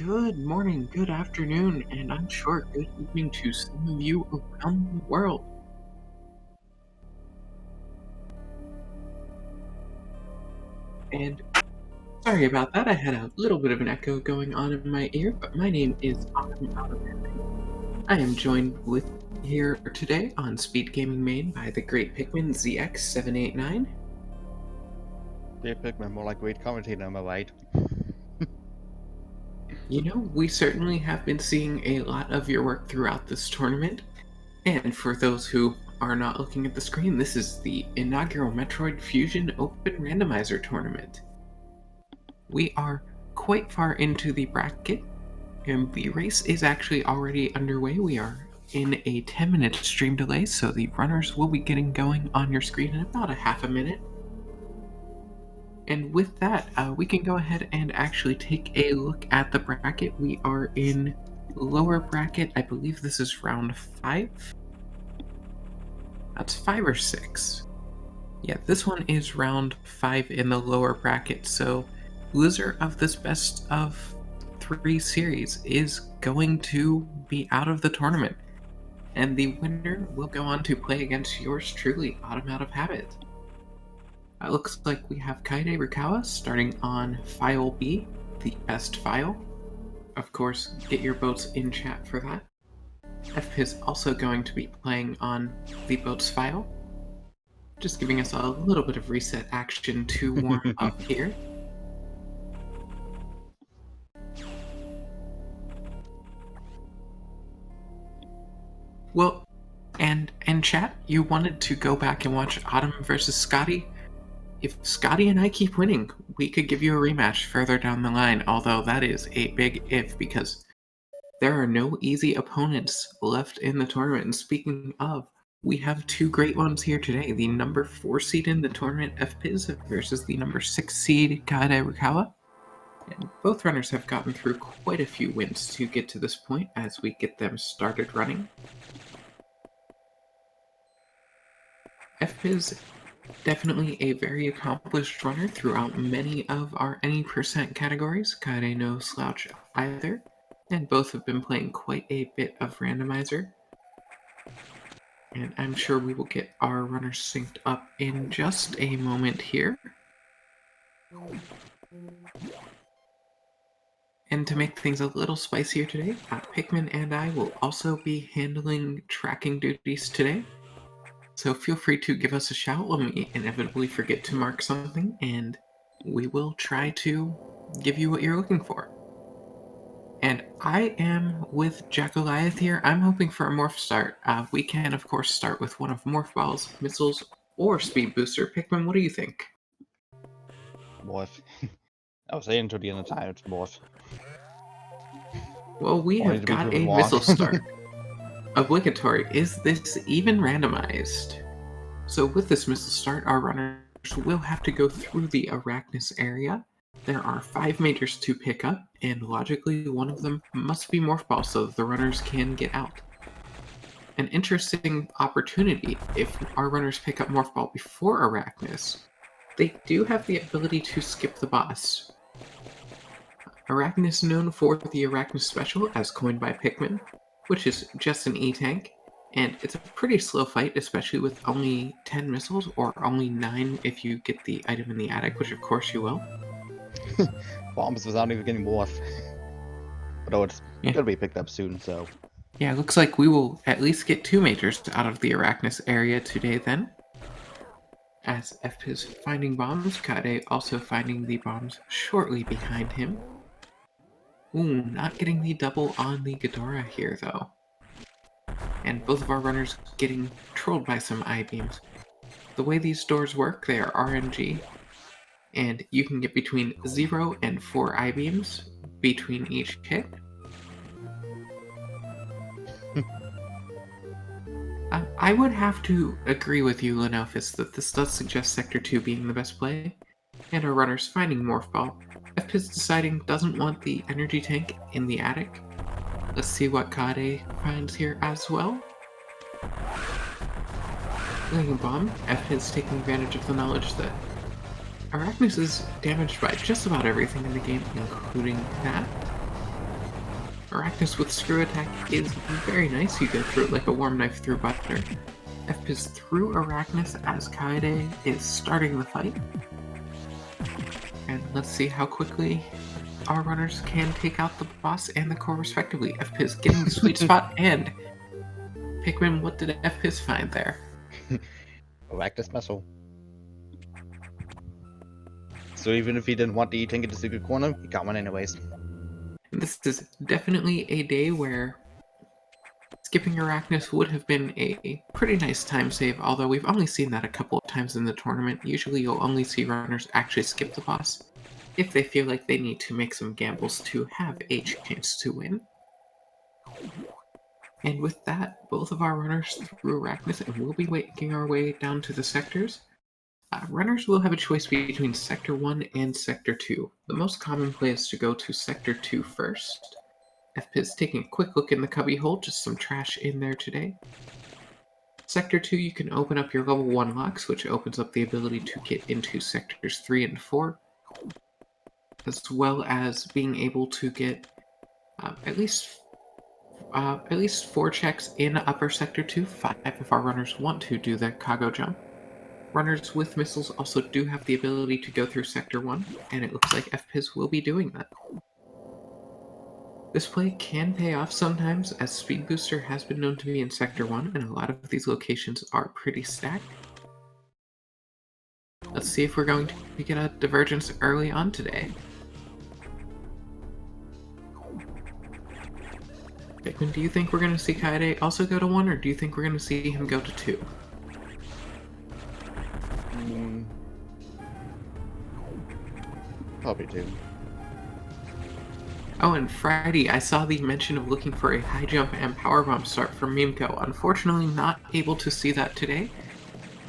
Good morning, good afternoon, and I'm sure good evening to some of you around the world. And sorry about that, I had a little bit of an echo going on in my ear, but my name is Autumn out of I am joined with here today on Speed Gaming Main by the great Pikmin ZX789. Great Pikmin, more like great commentator, am I right? You know, we certainly have been seeing a lot of your work throughout this tournament. And for those who are not looking at the screen, this is the inaugural Metroid Fusion Open Randomizer Tournament. We are quite far into the bracket, and the race is actually already underway. We are in a 10-minute stream delay, so the runners will be getting going on your screen in about a half a minute. And with that, we can go ahead and actually take a look at the bracket. We are in lower bracket. I believe this is round 5. That's 5 or 6. Yeah, this one is round 5 in the lower bracket, so loser of this best of 3 series is going to be out of the tournament. And the winner will go on to play against yours truly, Autumn Out of Habit. It looks like we have kaederukaw4 starting on file B, the best file. Of course, get your votes in chat for that. FP is also going to be playing on the boats file, just giving us a little bit of reset action to warm up here. Well, and chat, you wanted to go back and watch Autumn versus Scotty? If Scotty and I keep winning, we could give you a rematch further down the line, although that is a big if because there are no easy opponents left in the tournament. And speaking of, we have 2 great ones here today. The number 4 seed in the tournament, FPIZ, versus the number 6 seed, kaederukaw4. And both runners have gotten through quite a few wins to get to this point as we get them started running. FPIZ, definitely a very accomplished runner throughout many of our any percent categories. Kaede no slouch either. And both have been playing quite a bit of Randomizer. And I'm sure we will get our runners synced up in just a moment here. And to make things a little spicier today, Pikmin and I will also be handling tracking duties today. So feel free to give us a shout when we inevitably forget to mark something, and we will try to give you what you're looking for. And I am with Jack-Goliath here. I'm hoping for a morph start. We can, of course, start with one of Morph Ball's missiles or Speed Booster. Pikmin, what do you think? Morph. I was saying to the end of time, it's Morph. Well, we have got a missile start. Obligatory. Is this even randomized? So with this missile start, our runners will have to go through the Arachnus area. There are 5 majors to pick up, and logically one of them must be Morph Ball so that the runners can get out. An interesting opportunity, if our runners pick up Morph Ball before Arachnus, they do have the ability to skip the boss. Arachnus, known for the Arachnus Special, as coined by Pikmin, which is just an E-tank, and it's a pretty slow fight, especially with only 10 missiles, or only 9 if you get the item in the attic, which of course you will. Bombs without even getting Morph. But it's gonna be picked up soon, so... Yeah, it looks like we will at least get 2 majors out of the Arachnus area today then. As FP is finding bombs, Kaede also finding the bombs shortly behind him. Ooh, not getting the double on the Ghidorah here, though. And both of our runners getting trolled by some I-beams. The way these doors work, they are RNG, and you can get between 0 and 4 I-beams between each hit. I would have to agree with you, Lenofis, that this does suggest Sector 2 being the best play, and our runners finding Morph Ball. FPIZ deciding doesn't want the energy tank in the attic. Let's see what Kaede finds here as well. Laying a bomb, FPIZ taking advantage of the knowledge that Arachnus is damaged by just about everything in the game, including that. Arachnus with screw attack is very nice. You go through it like a warm knife through butter. FP's through Arachnus as Kaede is starting the fight. And let's see how quickly our runners can take out the boss and the core respectively. FP's getting the sweet spot, and Pikmin, what did FP's find there? Arachnus muscle. So even if he didn't want to eat into the secret corner, he got one anyways. This is definitely a day where skipping Arachnus would have been a pretty nice time save, although we've only seen that a couple of times in the tournament. Usually you'll only see runners actually skip the boss if they feel like they need to make some gambles to have a chance to win. And with that, both of our runners through Arachnus, and we'll be making our way down to the sectors. Runners will have a choice between Sector 1 and Sector 2. The most common play is to go to Sector 2 first. FP's taking a quick look in the cubby hole, just some trash in there today. Sector 2, you can open up your level 1 locks, which opens up the ability to get into Sectors 3 and 4, as well as being able to get at least 4 checks in Upper Sector 2, 5 if our runners want to do the Kago jump. Runners with missiles also do have the ability to go through Sector 1, and it looks like FP's will be doing that. This play can pay off sometimes, as Speed Booster has been known to be in Sector 1, and a lot of these locations are pretty stacked. Let's see if we're going to get a divergence early on today. Pikmin, do you think we're going to see Kaede also go to 1, or do you think we're going to see him go to 2? Probably 2. Oh, and Friday, I saw the mention of looking for a high jump and power bomb start from Mimco. Unfortunately, not able to see that today.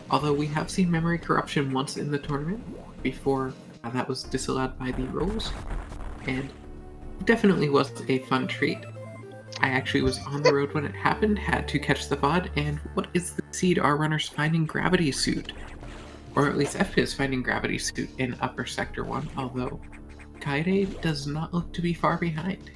Although we have seen memory corruption once in the tournament, before that was disallowed by the rules. And it definitely was a fun treat. I actually was on the road when it happened, had to catch the VOD, and what is the seed? Our runners finding Gravity Suit. Or at least FP is finding Gravity Suit in Upper Sector 1, although Kaede does not look to be far behind.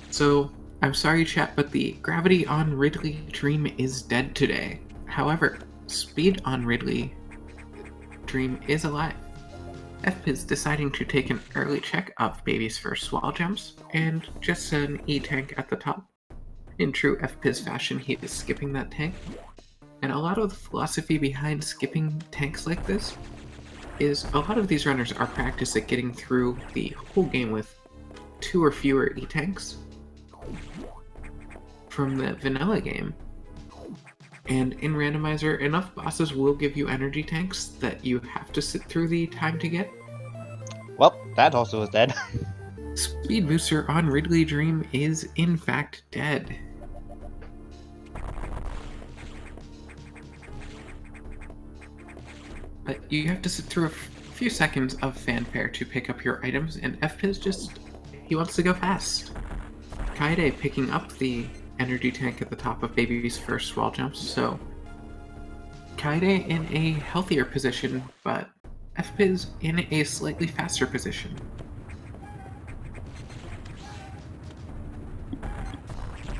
So, I'm sorry chat, but the Gravity on Ridley Dream is dead today. However, Speed on Ridley Dream is alive. FP is deciding to take an early check of Baby's first wall jumps, and just an E-tank at the top. In true FP's fashion, he is skipping that tank. And a lot of the philosophy behind skipping tanks like this is a lot of these runners are practiced at getting through the whole game with 2 or fewer E-tanks from the vanilla game. And in Randomizer, enough bosses will give you energy tanks that you have to sit through the time to get. Well, that also is dead. Speed Booster on Ridley Dream is in fact dead. But you have to sit through a few seconds of fanfare to pick up your items, and FP's he wants to go fast. Kaede picking up the energy tank at the top of Baby's first wall jumps, so Kaede in a healthier position, but FP's in a slightly faster position.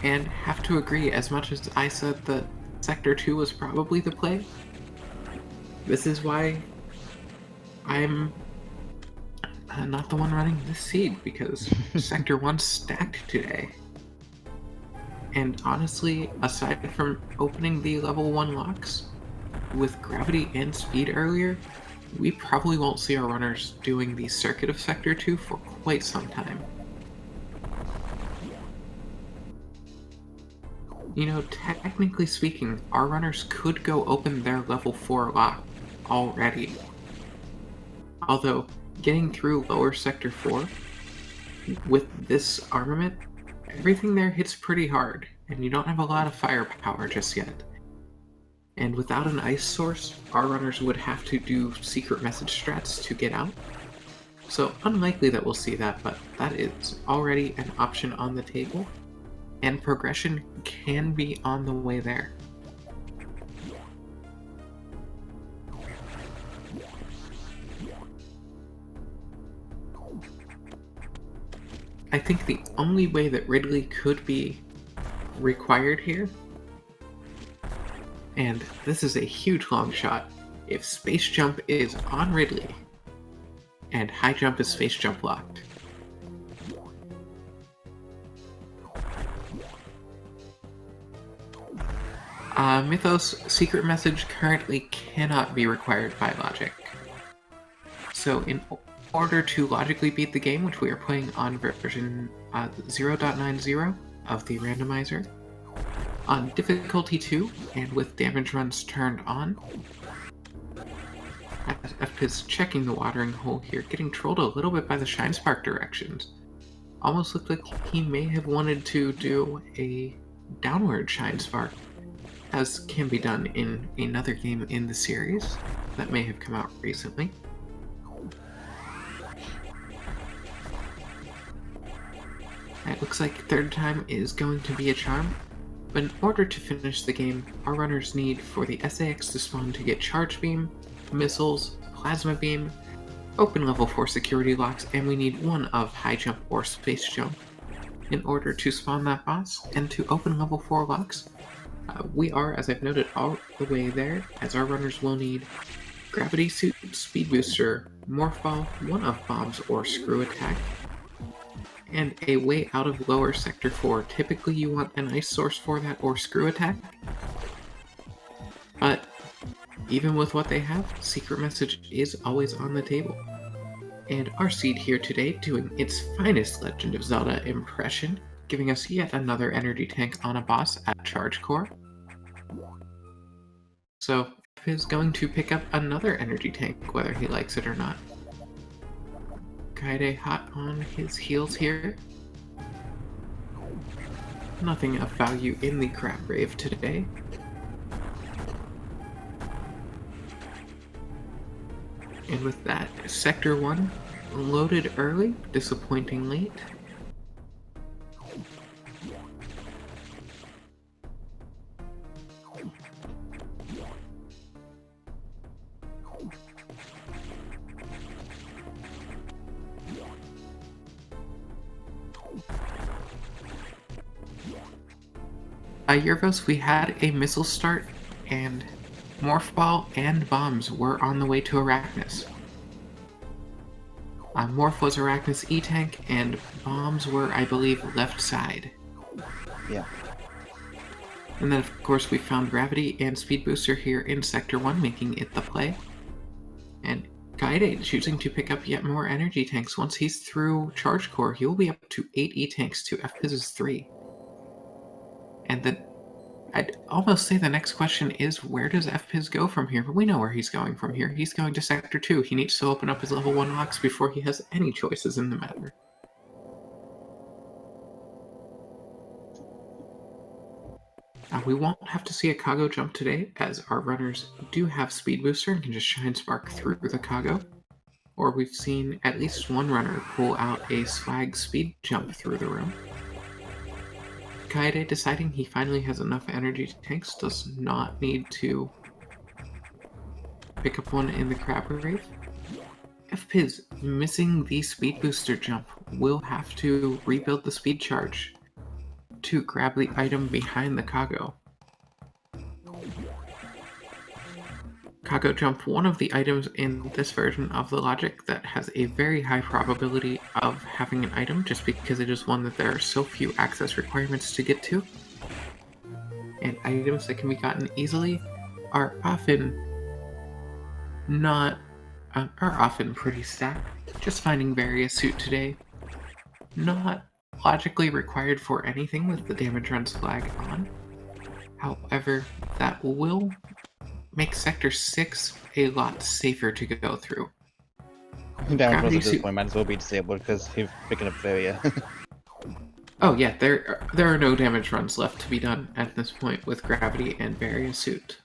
And have to agree, as much as I said that Sector 2 was probably the play, this is why I'm not the one running this seed, because Sector 1 stacked today. And honestly, aside from opening the level 1 locks, with Gravity and Speed earlier, we probably won't see our runners doing the circuit of Sector 2 for quite some time. You know, technically speaking, our runners could go open their level 4 lock already. Although, getting through lower Sector 4 with this armament, everything there hits pretty hard, and you don't have a lot of firepower just yet. And without an ice source, our runners would have to do secret message strats to get out. So unlikely that we'll see that, but that is already an option on the table, and progression can be on the way there. I think the only way that Ridley could be required here, and this is a huge long shot, if Space Jump is on Ridley and High Jump is Space Jump locked. Mythos secret message currently cannot be required by logic. So in order to logically beat the game, which we are playing on version 0.90 of the randomizer, on difficulty 2 and with damage runs turned on, F is checking the watering hole here, getting trolled a little bit by the Shine Spark directions. Almost looked like he may have wanted to do a downward Shine Spark, as can be done in another game in the series that may have come out recently. It looks like third time is going to be a charm, but in order to finish the game, our runners need for the SAX to spawn to get Charge Beam, Missiles, Plasma Beam, Open Level 4 security locks, and we need one of High Jump or Space Jump in order to spawn that boss and to open Level 4 locks. We are, as I've noted, all the way there, as our runners will need Gravity Suit, Speed Booster, Morph Ball, one of Bombs or Screw Attack, and a way out of lower Sector 4. Typically you want an Ice Source for that or Screw Attack, but even with what they have, Secret Message is always on the table. And our seed here today doing its finest Legend of Zelda impression, giving us yet another energy tank on a boss at Charge Core. So F is going to pick up another energy tank, whether he likes it or not. Kaede hot on his heels here. Nothing of value in the Crab Rave today. And with that, Sector 1 loaded early, disappointing late. Yervos, we had a missile start, and Morph Ball and Bombs were on the way to Arachnus. Morph was Arachnus E-Tank, and Bombs were, I believe, left side. Yeah. And then, of course, we found Gravity and Speed Booster here in Sector 1, making it the play. And Kaede choosing to pick up yet more energy tanks. Once he's through Charge Core, he will be up to 8 E-Tanks to FPiz's 3. And then I'd almost say the next question is, where does FPiz go from here? But we know where he's going from here. He's going to Sector 2. He needs to open up his level 1 locks before he has any choices in the matter. We won't have to see a Kago jump today, as our runners do have Speed Booster and can just Shine Spark through the Kago. Or we've seen at least one runner pull out a Swag Speed Jump through the room. Kaede deciding he finally has enough energy tanks, does not need to pick up one in the Crab Rave. FPiz missing the Speed Booster jump will have to rebuild the Speed Charge to grab the item behind the Kago. Kago Jump, one of the items in this version of the logic that has a very high probability of having an item, just because it is one that there are so few access requirements to get to. And items that can be gotten easily are often pretty stacked. Just finding various suit today, not logically required for anything with the damage runs flag on. However, that will make Sector 6 a lot safer to go through. Damage runs at this point might as well be disabled because he's picking up Varia. Oh yeah, there are no damage runs left to be done at this point with Gravity and Varia Suit.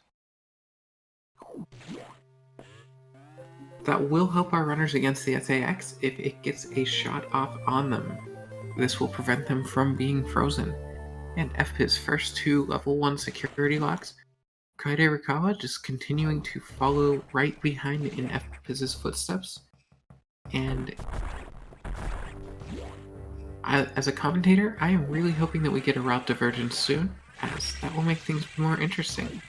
That will help our runners against the SAX if it gets a shot off on them. This will prevent them from being frozen. And FPiz's first 2 level 1 security locks, kaederukaw4 just continuing to follow right behind in FPiz's footsteps. And As a commentator, I am really hoping that we get a route divergence soon, as that will make things more interesting.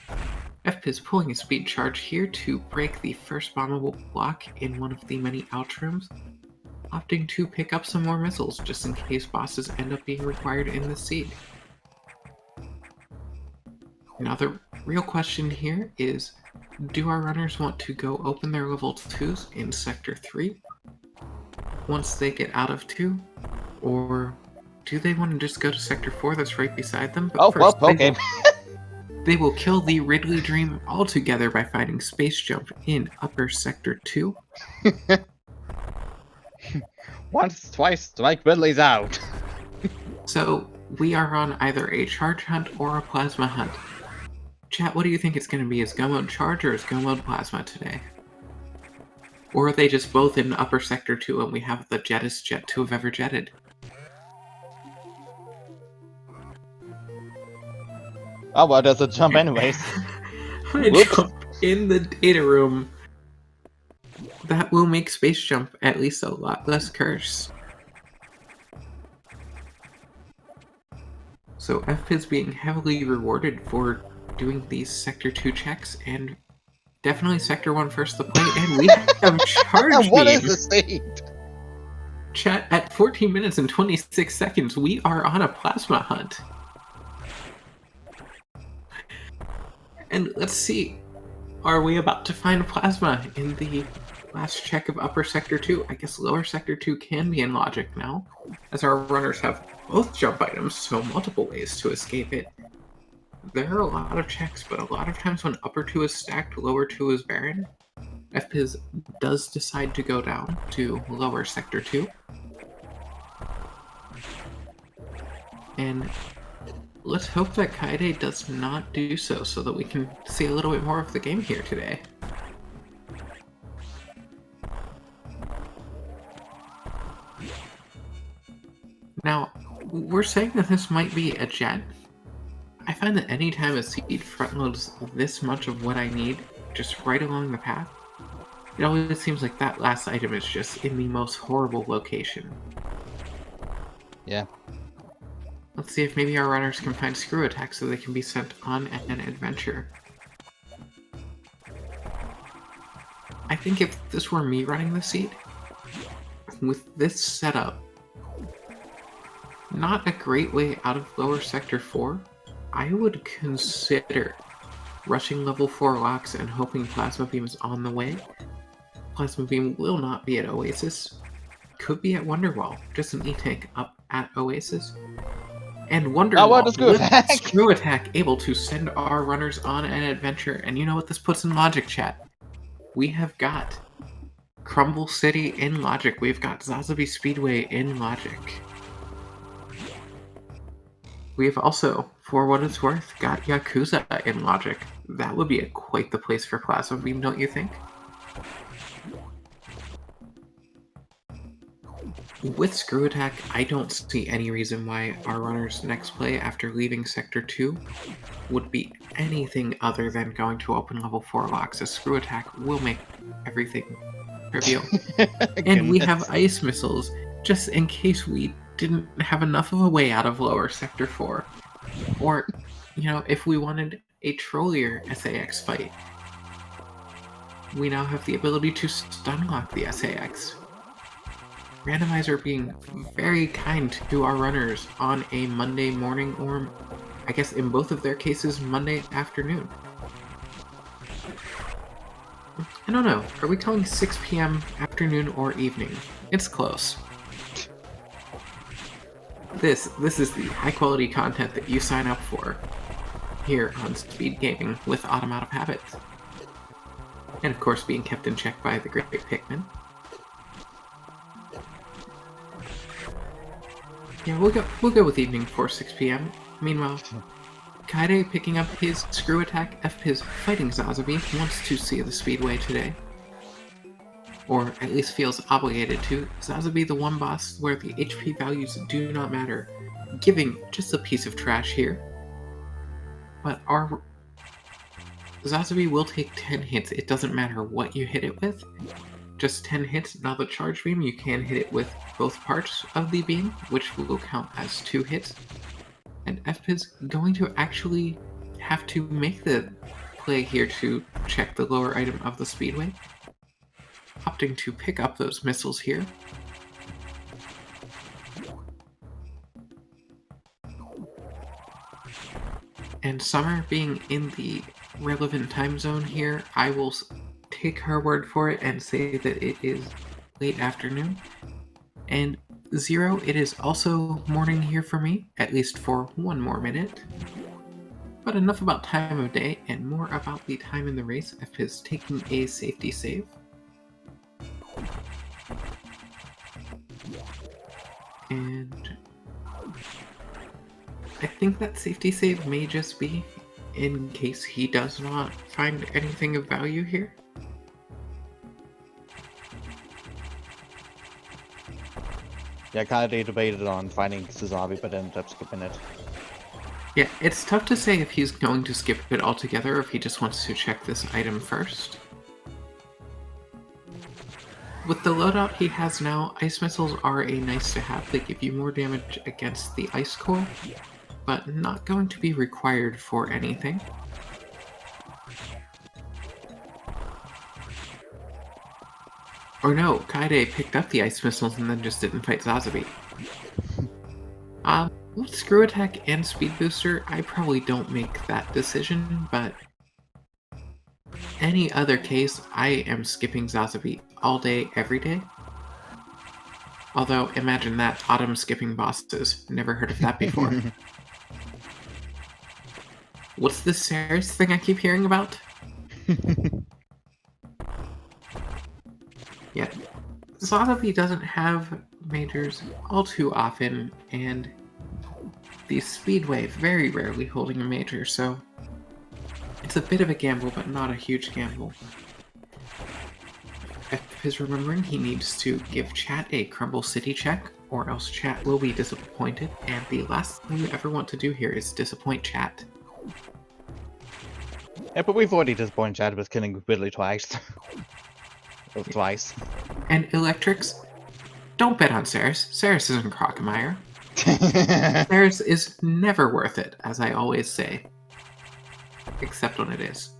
FP is pulling a speed charge here to break the first bombable block in one of the many ouch rooms, opting to pick up some more missiles just in case bosses end up being required in the seed. Now the real question here is, do our runners want to go open their level 2s in Sector 3 once they get out of 2? Or do they want to just go to Sector 4 that's right beside them? But first, okay. They will kill the Ridley Dream altogether by finding Space Jump in Upper Sector 2. Once, twice, Mike Ridley's out. So we are on either a charge hunt or a plasma hunt. Chat, what do you think it's going to be? Is Go Mode Charge or is Go Mode Plasma today? Or are they just both in Upper Sector 2 and we have the jettest jet to have ever jetted? Oh, well, there's a jump anyways. I jump in the data room. That will make Space Jump at least a lot less cursed. So FP is being heavily rewarded for doing these Sector 2 checks, and definitely Sector 1 first to play, and we have charge What beam. is the seed? Chat, at 14 minutes and 26 seconds, we are on a plasma hunt. And let's see, are we about to find plasma in the last check of Upper Sector 2? I guess Lower Sector 2 can be in logic now, as our runners have both jump items, so multiple ways to escape it. There are a lot of checks, but a lot of times when Upper 2 is stacked, Lower 2 is barren. FPIZ does decide to go down to Lower Sector 2. And let's hope that Kaede does not do so that we can see a little bit more of the game here today. Now, we're saying that this might be a jet. I find that anytime a seed front loads this much of what I need, just right along the path, it always seems like that last item is just in the most horrible location. Yeah. Let's see if maybe our runners can find screw attacks so they can be sent on an adventure. I think if this were me running the seed, with this setup, not a great way out of Lower Sector 4, I would consider rushing level 4 locks and hoping Plasma Beam is on the way. Plasma Beam will not be at Oasis. Could be at Wonderwall, just an E-Tank up at Oasis. And Wonderwall with Screw Attack able to send our runners on an adventure. And you know what this puts in logic, chat? We have got Crumble City in logic. We've got Zazabi Speedway in logic. We have also, for what it's worth, got Yakuza in logic. That would be quite the place for Plasma Beam, don't you think? With Screw Attack, I don't see any reason why our runner's next play after leaving Sector 2 would be anything other than going to open level 4 locks, as Screw Attack will make everything trivial. And we have Ice Missiles, just in case we didn't have enough of a way out of Lower Sector 4. Or, you know, if we wanted a trollier SAX fight, we now have the ability to stun lock the SAX. Randomizer being very kind to our runners on a Monday morning, or I guess in both of their cases, Monday afternoon. I don't know, are we calling 6 p.m. afternoon or evening? It's close. This is the high quality content that you sign up for here on SpeedGaming with Automatic Habits. And of course being kept in check by the great Pikmin. Yeah, we'll go with evening for 6 p.m. Meanwhile, Kaede picking up his Screw Attack, FPIZ fighting Zazabi, wants to see the Speedway today. Or at least feels obligated to. Zazabi, the one boss where the HP values do not matter, giving just a piece of trash here. But our Zazabi will take 10 hits, it doesn't matter what you hit it with. just 10 hits, not the charge beam. You can hit it with both parts of the beam, which will count as 2 hits. And FP is going to actually have to make the play here to check the lower item of the Speedway, opting to pick up those missiles here. And Summer being in the relevant time zone here, I will take her word for it and say that it is late afternoon. And Zero, it is also morning here for me, at least for 1 more minute. But enough about time of day and more about the time in the race. F is taking a safety save. And I think that safety save may just be in case he does not find anything of value here. Yeah, kind of debated on finding Suzabi, but ended up skipping it. Yeah, it's tough to say if he's going to skip it altogether or if he just wants to check this item first. With the loadout he has now, ice missiles are a nice to have. They give you more damage against the ice core, but not going to be required for anything. Or no, Kaede picked up the ice missiles and then just didn't fight Zazabi. With Screw Attack and Speed Booster, I probably don't make that decision, but any other case, I am skipping Zazabi all day, every day. Although, imagine that, autumn skipping bosses. Never heard of that before. What's this Ceres thing I keep hearing about? Yeah, Zazabi doesn't have majors all too often, and the Speedway very rarely holding a major, so it's a bit of a gamble, but not a huge gamble. F is remembering he needs to give chat a Crumble City check, or else chat will be disappointed, and the last thing you ever want to do here is disappoint chat. Yeah, but we've already disappointed Chad with killing Ridley twice. Or twice. And Electrics, don't bet on Ceres. Ceres isn't Crocomire. Ceres is never worth it, as I always say. Except when it is.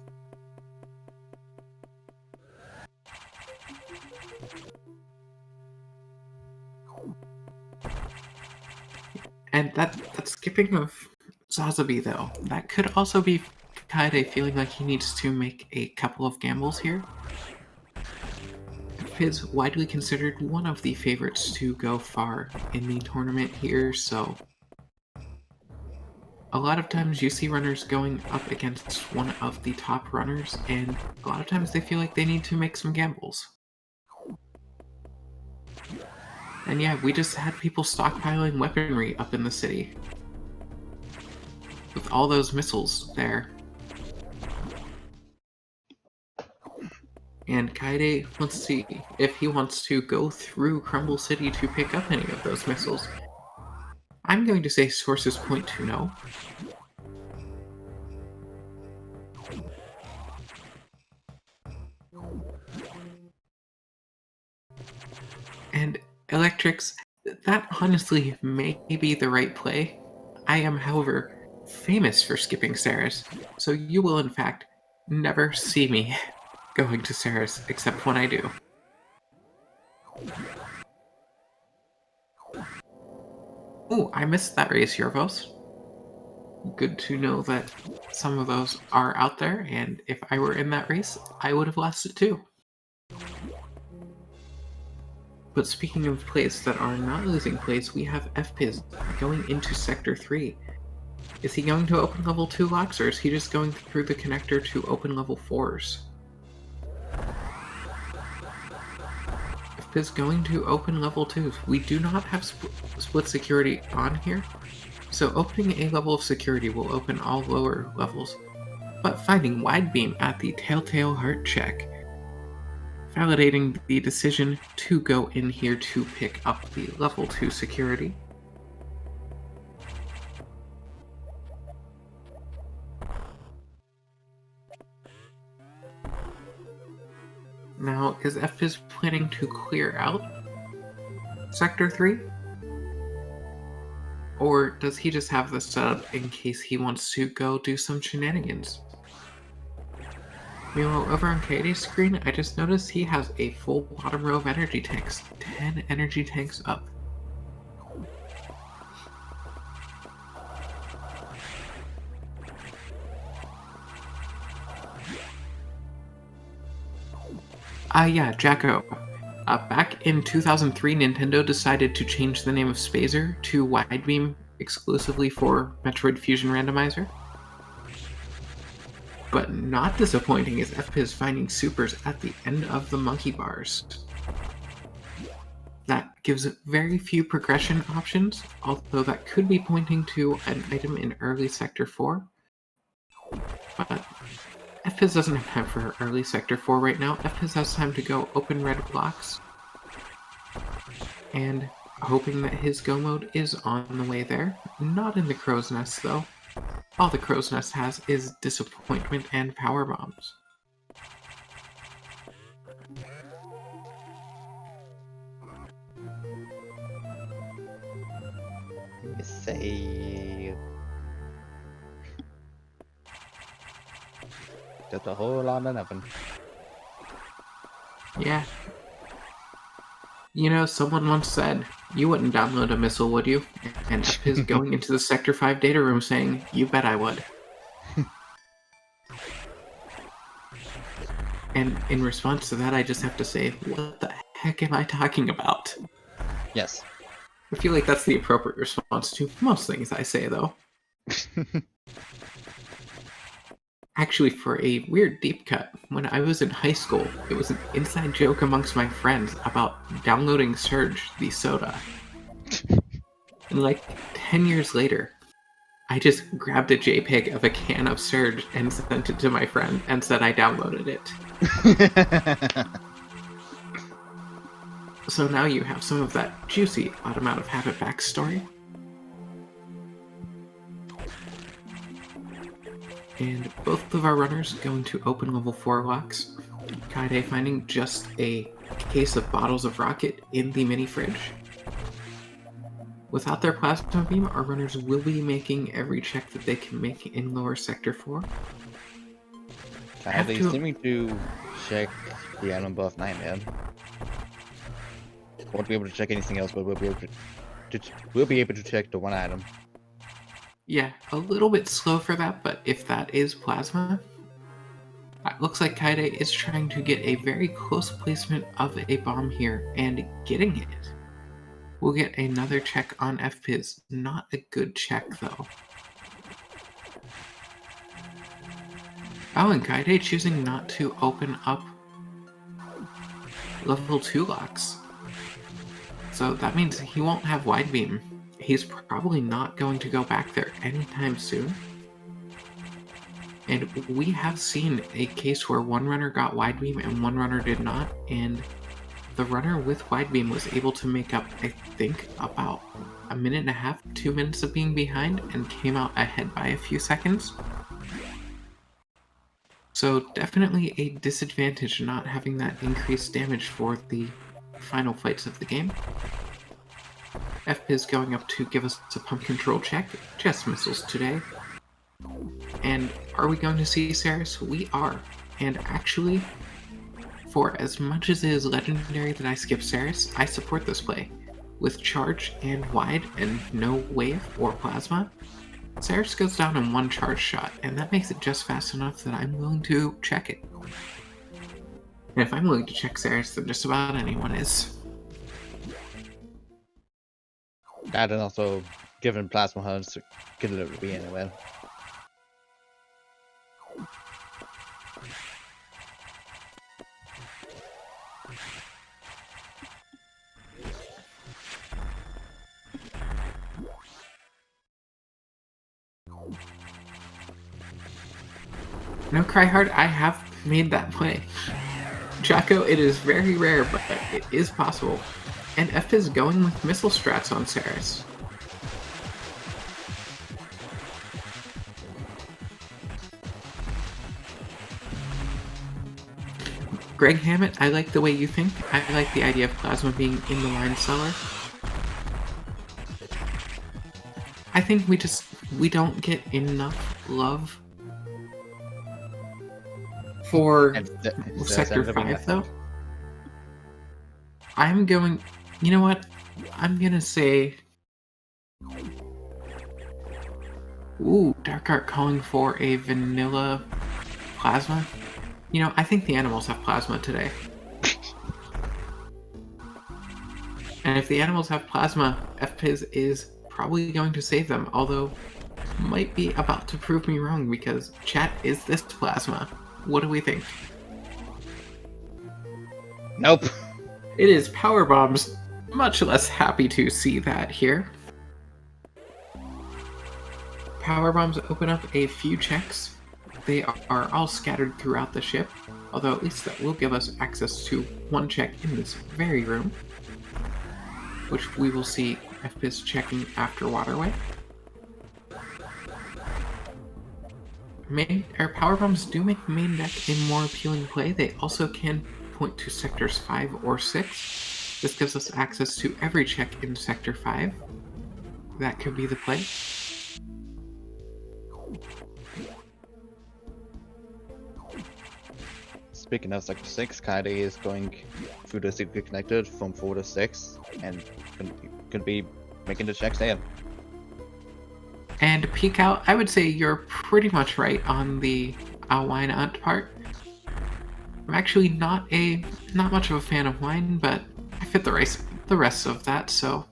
And that skipping of Zazabi, though, that could also be Kaede feeling like he needs to make a couple of gambles here. Is widely considered one of the favorites to go far in the tournament here, so a lot of times you see runners going up against one of the top runners, and a lot of times they feel like they need to make some gambles. And yeah, we just had people stockpiling weaponry up in the city. With all those missiles there. And Kaede, let's see if he wants to go through Crumble City to pick up any of those missiles. I'm going to say sources point to no. And Electrics, that honestly may be the right play. I am, however, famous for skipping Ceres, so you will in fact never see me going to Ceres except when I do. Oh, I missed that race, Yorvos. Good to know that some of those are out there, and if I were in that race, I would have lost it too. But speaking of plays that are not losing plays, we have FPiz going into Sector 3. Is he going to open level 2 locks, or is he just going through the connector to open level 4s? FPiz going to open level 2s. We do not have split security on here, so opening a level of security will open all lower levels. But finding wide beam at the Telltale Heart check, validating the decision to go in here to pick up the level 2 security. Now, is FPIS planning to clear out Sector 3? Or does he just have this set up in case he wants to go do some shenanigans? Meanwhile, over on Katie's screen, I just noticed he has a full bottom row of energy tanks. 10 energy tanks up. Yeah, Jacko. Back in 2003, Nintendo decided to change the name of Spazer to Widebeam exclusively for Metroid Fusion Randomizer. But not disappointing is FPIS finding supers at the end of the monkey bars. That gives very few progression options, although that could be pointing to an item in early Sector 4. But FPIS doesn't have time for early Sector 4 right now. FPIS has time to go open red blocks. And hoping that his go mode is on the way there. Not in the crow's nest, though. All the crow's nest has is disappointment and power bombs. Let me see. Just a whole lot of nothing. Yeah. You know, someone once said, you wouldn't download a missile, would you? And FPIS going into the Sector 5 data room saying, you bet I would. And in response to that, I just have to say, what the heck am I talking about? Yes. I feel like that's the appropriate response to most things I say, though. Actually, for a weird deep cut, when I was in high school, it was an inside joke amongst my friends about downloading Surge, the soda. And like 10 years later, I just grabbed a JPEG of a can of Surge and sent it to my friend and said I downloaded it. So now you have some of that juicy Autumn Out of Habit backstory. And both of our runners going to open level 4 locks. Kaede finding just a case of bottles of rocket in the mini fridge. Without their plasma beam, our runners will be making every check that they can make in lower sector 4. They seeming to check the item above 9, man. Won't be able to check anything else, but we'll be able to check the one item. Yeah, a little bit slow for that, but if that is plasma, it looks like Kaede is trying to get a very close placement of a bomb here and getting it. We'll get another check on FPIS. Not a good check, though. Oh, and Kaede choosing not to open up level 2 locks. So that means he won't have wide beam. He's probably not going to go back there anytime soon. And we have seen a case where one runner got wide beam and one runner did not, and the runner with wide beam was able to make up, I think, about a minute and a half, 2 minutes of being behind, and came out ahead by a few seconds. So definitely a disadvantage not having that increased damage for the final fights of the game. FPIS going up to give us a pump control check. Just missiles today. And are we going to see Ceres? We are. And actually, for as much as it is legendary that I skip Ceres, I support this play. With charge and wide and no wave or plasma, Ceres goes down in one charge shot, and that makes it just fast enough that I'm willing to check it. And if I'm willing to check Ceres, then just about anyone is. That and also given plasma hunts could literally be anywhere. No, Cryhard, I have made that play. Jocko, it is very rare, but it is possible. And FPIS going with missile strats on Ceres. Greg Hammett, I like the way you think. I like the idea of plasma being in the wine cellar. I think we don't get enough love for Sector 5, though. I'm going... You know what? I'm gonna say... Ooh, Dark Art calling for a vanilla plasma. You know, I think the animals have plasma today. And if the animals have plasma, FPIZ is probably going to save them, although might be about to prove me wrong because chat, is this plasma? What do we think? Nope. It is Power Bombs. Much less happy to see that here. Power Bombs open up a few checks. They are all scattered throughout the ship, although at least that will give us access to one check in this very room, which we will see FPIZ checking after Waterway. Power Bombs do make main deck a more appealing play. They also can point to sectors 5 or 6. This gives us access to every check in sector 5. That could be the play. Speaking of sector 6, Kaede is going through the secret connected from 4 to 6 and could be making the checks there. And peek out, I would say you're pretty much right on the wine aunt part. I'm actually not much of a fan of wine, but I fit the rest of that, so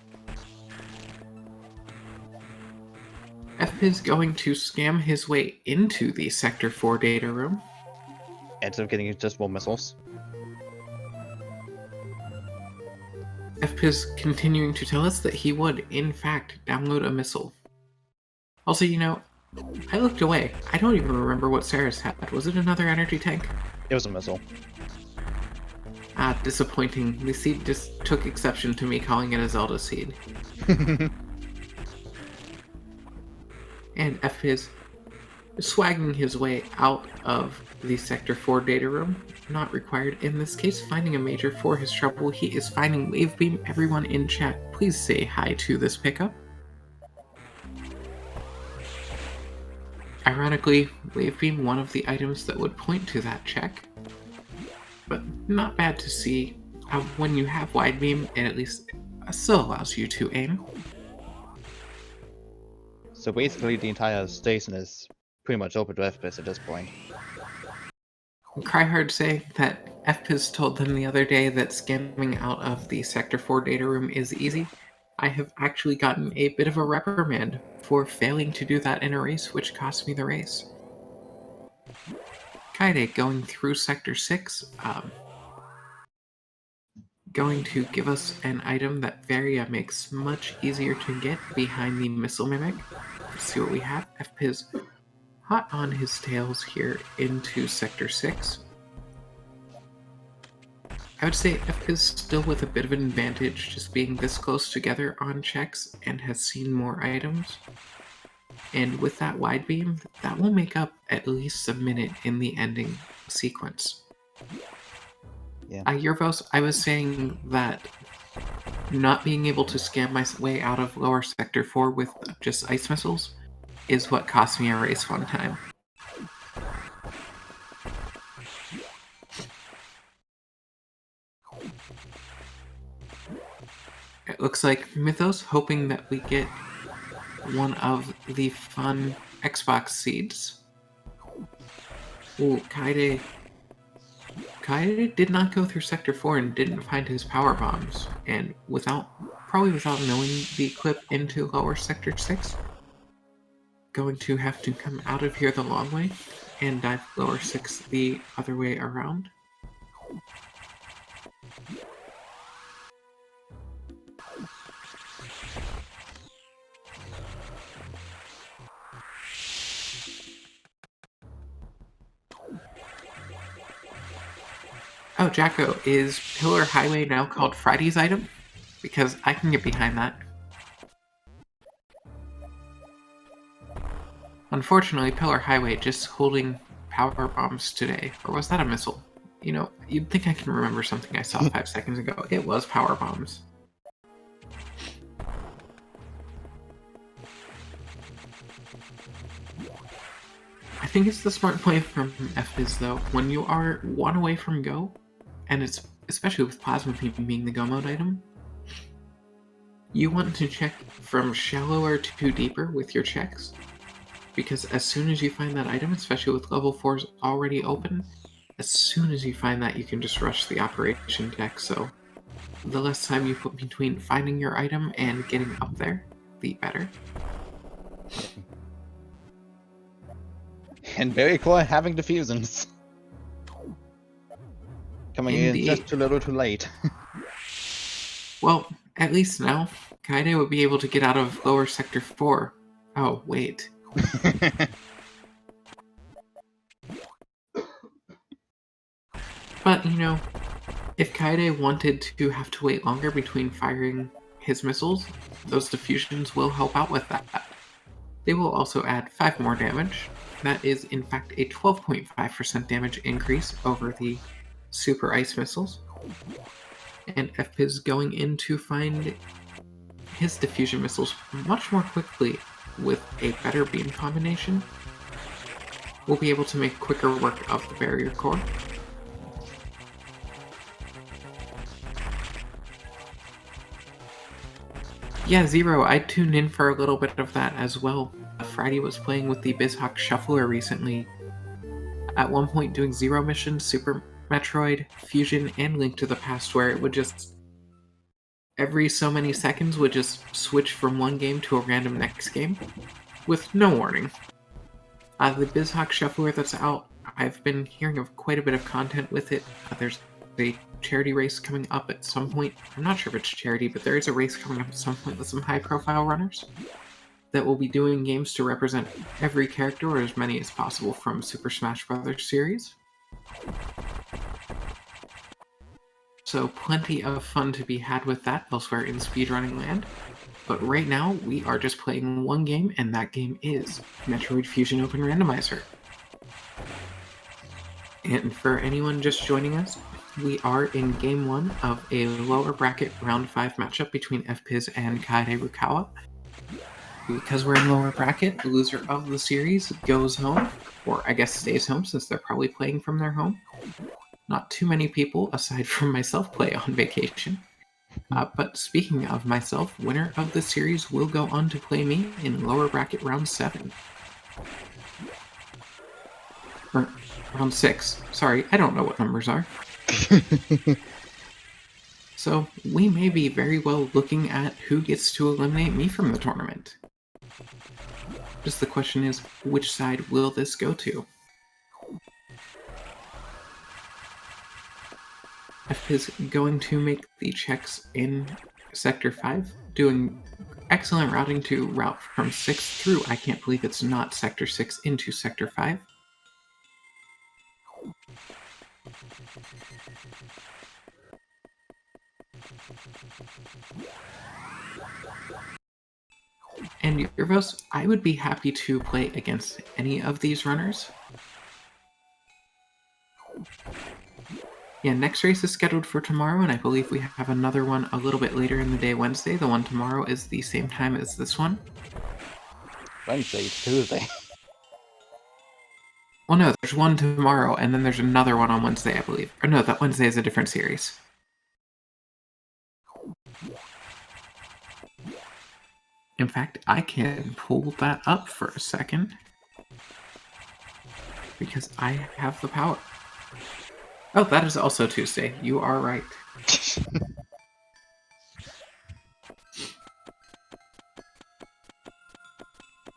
FPIZ going to scam his way into the Sector 4 data room. Ends up getting just more missiles. FPIZ continuing to tell us that he would, in fact, download a missile. Also, you know, I looked away. I don't even remember what Saris had. Was it another energy tank? It was a missile. Ah, disappointing. The seed just took exception to me calling it a Zelda seed. And FPIZ swagging his way out of the Sector 4 data room. Not required in this case. Finding a major for his trouble. He is finding Wave Beam. Everyone in chat, please say hi to this pickup. Ironically, Wave Beam, one of the items that would point to that check. But not bad to see how when you have Wide Beam, it at least still allows you to aim. So basically the entire station is pretty much open to FPIZ at this point. Cryhard saying that FPIZ told them the other day that scamming out of the Sector 4 data room is easy. I have actually gotten a bit of a reprimand for failing to do that in a race, which cost me the race. Kaede going through Sector 6, going to give us an item that Varia makes much easier to get behind the Missile Mimic. Let's see what we have. FPIZ hot on his tails here into Sector 6. I would say FPIZ still with a bit of an advantage, just being this close together on checks and has seen more items. And with that wide beam, that will make up at least a minute in the ending sequence. Yeah. Yervos, I was saying that not being able to scam my way out of lower Sector 4 with just ice missiles is what cost me a race one time. It looks like Mythos hoping that we get one of the fun Xbox seeds. Ooh, Kaede did not go through Sector 4 and didn't find his power bombs. And probably without knowing the clip into lower Sector 6, going to have to come out of here the long way and dive lower 6 the other way around. Oh, Jacko, is Pillar Highway now called Friday's item? Because I can get behind that. Unfortunately, Pillar Highway just holding power bombs today. Or was that a missile? You know, you'd think I can remember something I saw 5 seconds ago. It was power bombs. I think it's the smart play from FBiz though. When you are one away from go, and it's especially with Plasma Beam being the go mode item, you want to check from shallower to deeper with your checks. Because as soon as you find that item, especially with level 4s already open, as soon as you find that, you can just rush the operation deck. So the less time you put between finding your item and getting up there, the better. And very cool having diffusions. Coming in just too little too late. Well, at least now, Kaede would be able to get out of lower sector 4. Oh, wait. But, you know, if Kaede wanted to have to wait longer between firing his missiles, those diffusions will help out with that. They will also add 5 more damage. That is, in fact, a 12.5% damage increase over the Super Ice missiles. And FPiz going in to find his diffusion missiles much more quickly with a better beam combination. We'll be able to make quicker work of the barrier core. Yeah, Zero, I tuned in for a little bit of that as well. Friday was playing with the BizHawk Shuffler recently. At one point doing Zero missions, Super Metroid, Fusion, and Link to the Past, where it would just every so many seconds would just switch from one game to a random next game with no warning. The BizHawk Shuffler that's out, I've been hearing of quite a bit of content with it. There's a charity race coming up at some point. I'm not sure if it's charity, but there is a race coming up at some point with some high-profile runners that will be doing games to represent every character, or as many as possible, from Super Smash Bros. Series. So plenty of fun to be had with that elsewhere in speedrunning land. But right now, we are just playing one game, and that game is Metroid Fusion Open Randomizer. And for anyone just joining us, we are in Game 1 of a lower bracket Round 5 matchup between FPiz and kaederukaw4. Because we're in lower bracket, the loser of the series goes home, or I guess stays home since they're probably playing from their home. Not too many people, aside from myself, play on vacation. But speaking of myself, winner of the series will go on to play me in lower bracket Round 7. Or Round 6. Sorry, I don't know what numbers are. So we may be very well looking at who gets to eliminate me from the tournament. Just the question is, which side will this go to? F is going to make the checks in Sector 5, doing excellent routing to route from 6 through, I can't believe it's not Sector 6, into Sector 5. And Yurvos, I would be happy to play against any of these runners. Yeah, next race is scheduled for tomorrow, and I believe we have another one a little bit later in the day Wednesday. The one tomorrow is the same time as this one. Wednesday, Tuesday. Well, no, there's one tomorrow, and then there's another one on Wednesday, I believe. Or no, that Wednesday is a different series. In fact, I can pull that up for a second. Because I have the power. Oh, that is also Tuesday. You are right.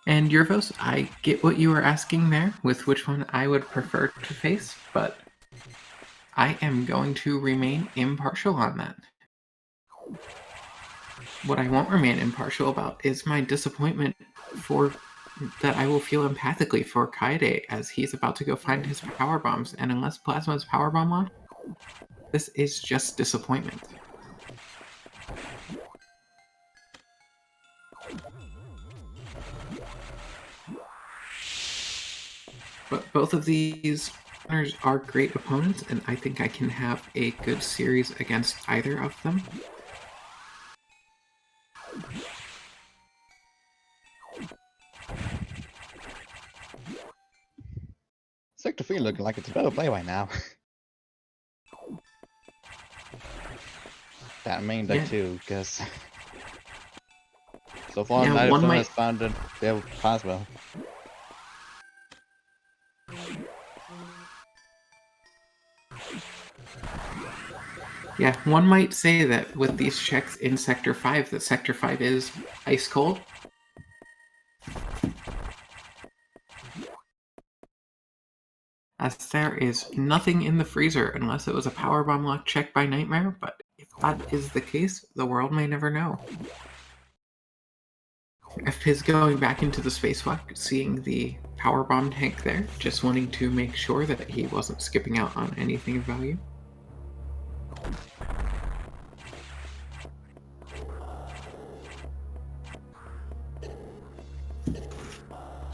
And Yurvos, I get what you were asking there with which one I would prefer to face, but I am going to remain impartial on that. What I won't remain impartial about is my disappointment for that I will feel empathically for Kaede as he's about to go find his power bombs, and unless Plasma's power bomb on, this is just disappointment. But both of these runners are great opponents, and I think I can have a good series against either of them. Sector 3 looking like it's a better play right now. That main deck too, because so far neither of them has found their plasma. Yeah, one might say that with these checks in Sector 5, that Sector 5 is ice cold. As there is nothing in the freezer unless it was a powerbomb lock check by Nightmare, but if that is the case, the world may never know. FPiz going back into the spacewalk, seeing the powerbomb tank there, just wanting to make sure that he wasn't skipping out on anything of value.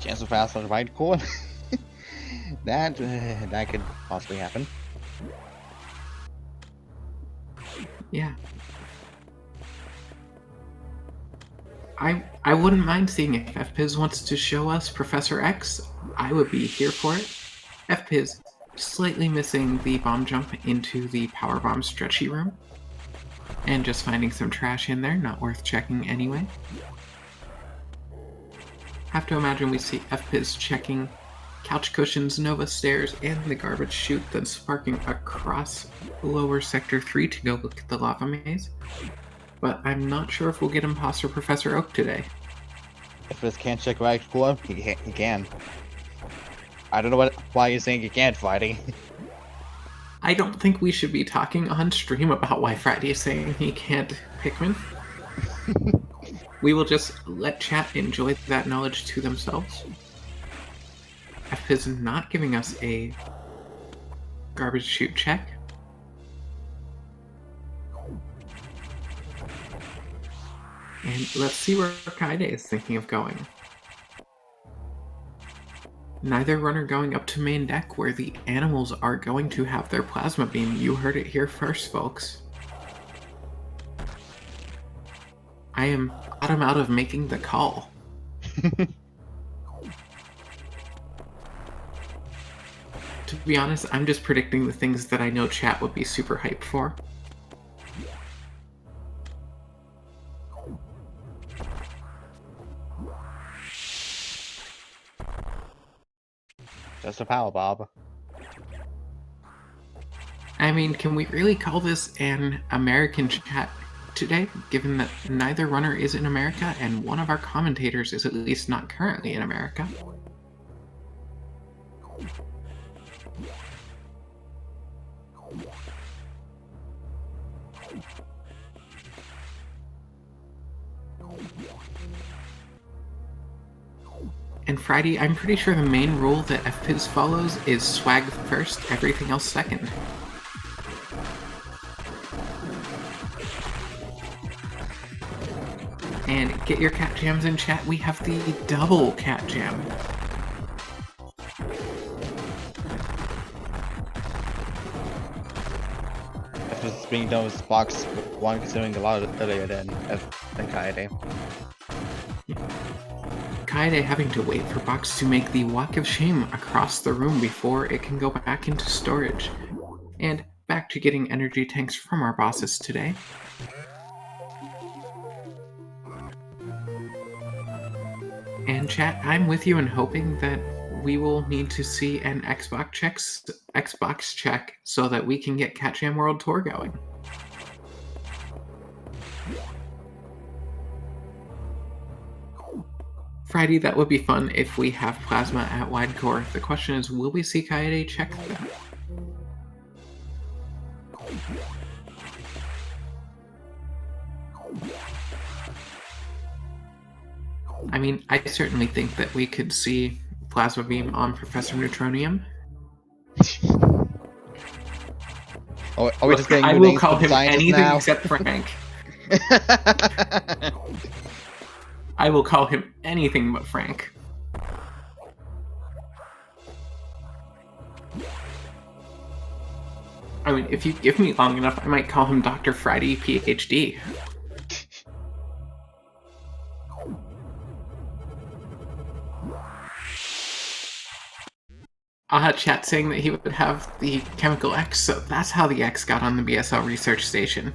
Chance of fast on the right core. that could possibly happen. Yeah. I wouldn't mind seeing if FPiz wants to show us Professor X. I would be here for it. FPiz slightly missing the bomb jump into the powerbomb stretchy room. And just finding some trash in there, not worth checking anyway. Have to imagine we see FPiz checking couch cushions, Nova stairs, and the garbage chute, then sparking across lower Sector 3 to go look at the lava maze. But I'm not sure if we'll get Imposter Professor Oak today. If this can't check right core, he can. I don't know why you're saying he can't, Friday. I don't think we should be talking on stream about why Friday is saying he can't Pikmin. We will just let chat enjoy that knowledge to themselves. FPiz not giving us a garbage chute check. And let's see where Kaede is thinking of going. Neither runner going up to main deck where the animals are going to have their plasma beam. You heard it here first, folks. I am bottom out of making the call. To be honest, I'm just predicting the things that I know chat would be super hyped for. Just a power bob. I mean, can we really call this an American chat today, given that neither runner is in America and one of our commentators is at least not currently in America? And Friday, I'm pretty sure the main rule that FPiz follows is swag first, everything else second. And get your cat jams in chat, we have the double cat jam. After being done with box 1 considering a lot earlier than Kaede. Kaede having to wait for Box to make the walk of shame across the room before it can go back into storage. And back to getting energy tanks from our bosses today. And chat, I'm with you in hoping that we will need to see an Xbox check so that we can get Cat Jam World Tour going. Friday, that would be fun if we have Plasma at wide core. The question is, will we see Kaede check that? I mean, I certainly think that we could see Plasma Beam on Professor Neutronium. Oh, are we just getting I new will names call for him scientists anything now? except Frank. I will call him anything but Frank. I mean, if you give me long enough, I might call him Dr. Friday, PhD. Chat saying that he would have the chemical X, so that's how the X got on the BSL research station.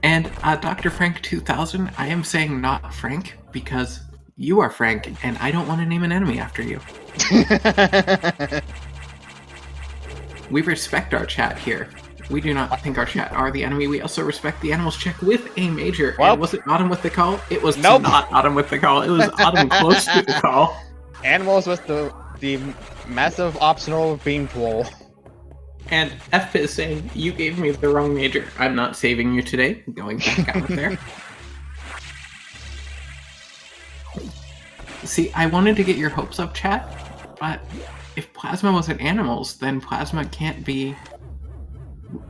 And Dr. Frank 2000, I am saying not Frank because you are Frank, and I don't want to name an enemy after you. We respect our chat here. We do not think our chat are the enemy. We also respect the animals check with a major. Well, and was it Autumn with the call? It was nope. not Autumn with the call. It was Autumn close to the call. Animals with the massive optional beam pool. And FP is saying, you gave me the wrong major. I'm not saving you today. Going back out there. See, I wanted to get your hopes up, chat, but if Plasma wasn't animals, then Plasma can't be...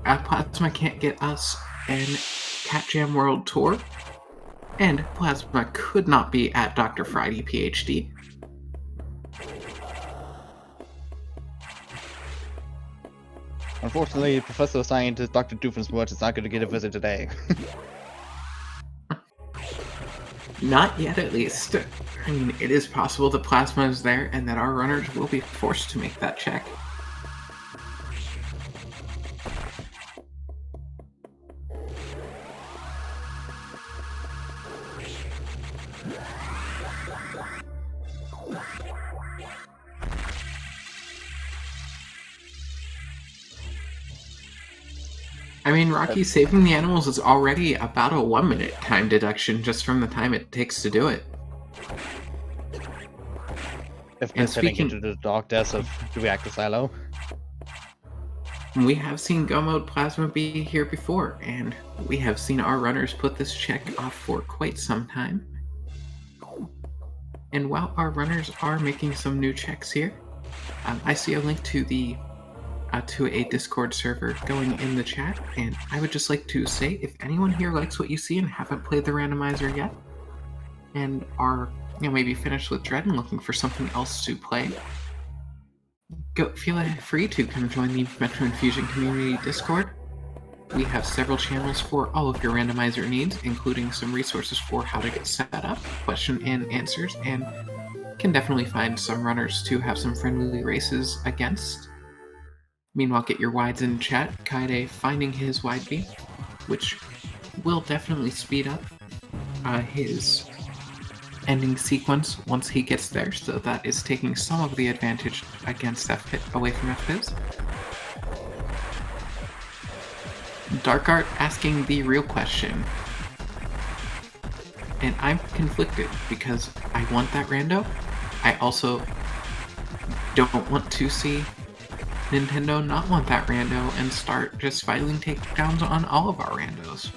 Plasma can't get us an Cat Jam World Tour, and Plasma could not be at Dr. Friday, PhD. Unfortunately, Professor Scientist Dr. Doofenshmirtz is not going to get a visit today. Not yet, at least. I mean, it is possible that Plasma is there and that our runners will be forced to make that check. I mean, Rocky, saving the animals is already about a 1-minute time deduction just from the time it takes to do it. If we're heading into the dark depths of the reactor silo. We have seen Go Mode Plasma be here before, and we have seen our runners put this check off for quite some time. And while our runners are making some new checks here, I see a link to the to a Discord server going in the chat, and I would just like to say, if anyone here likes what you see and haven't played the randomizer yet, and are maybe finished with Dread and looking for something else to play, feel free to come join the Metroid Fusion Community Discord. We have several channels for all of your randomizer needs, including some resources for how to get set up, question and answers, and can definitely find some runners to have some friendly races against. Meanwhile, get your wides in chat. Kaede finding his wide beam, which will definitely speed up his ending sequence once he gets there, so that is taking some of the advantage against FPIT away from FPIZ. Dark Art asking the real question. And I'm conflicted because I want that rando. I also don't want to see Nintendo not want that rando and start just filing takedowns on all of our randos.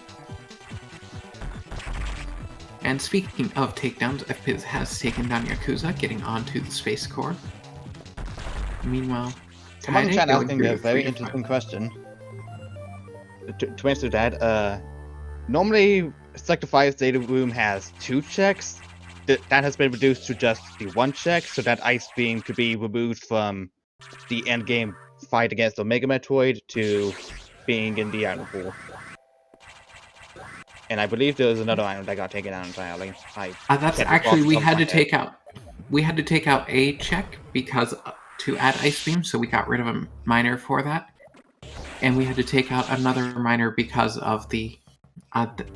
And speaking of takedowns, FPIZ has taken down Yakuza, getting onto the Space Core. Meanwhile, someone in chat asking a very interesting question. To answer that, normally Sector 5's data room has 2 checks. That has been reduced to just the 1 check, so that Ice Beam could be removed from the endgame fight against Omega Metroid to being in the item pool. And I believe there was another item that got taken out entirely. That's actually we had to take out a check because to add Ice Beam, so we got rid of a miner for that, and we had to take out another miner because of the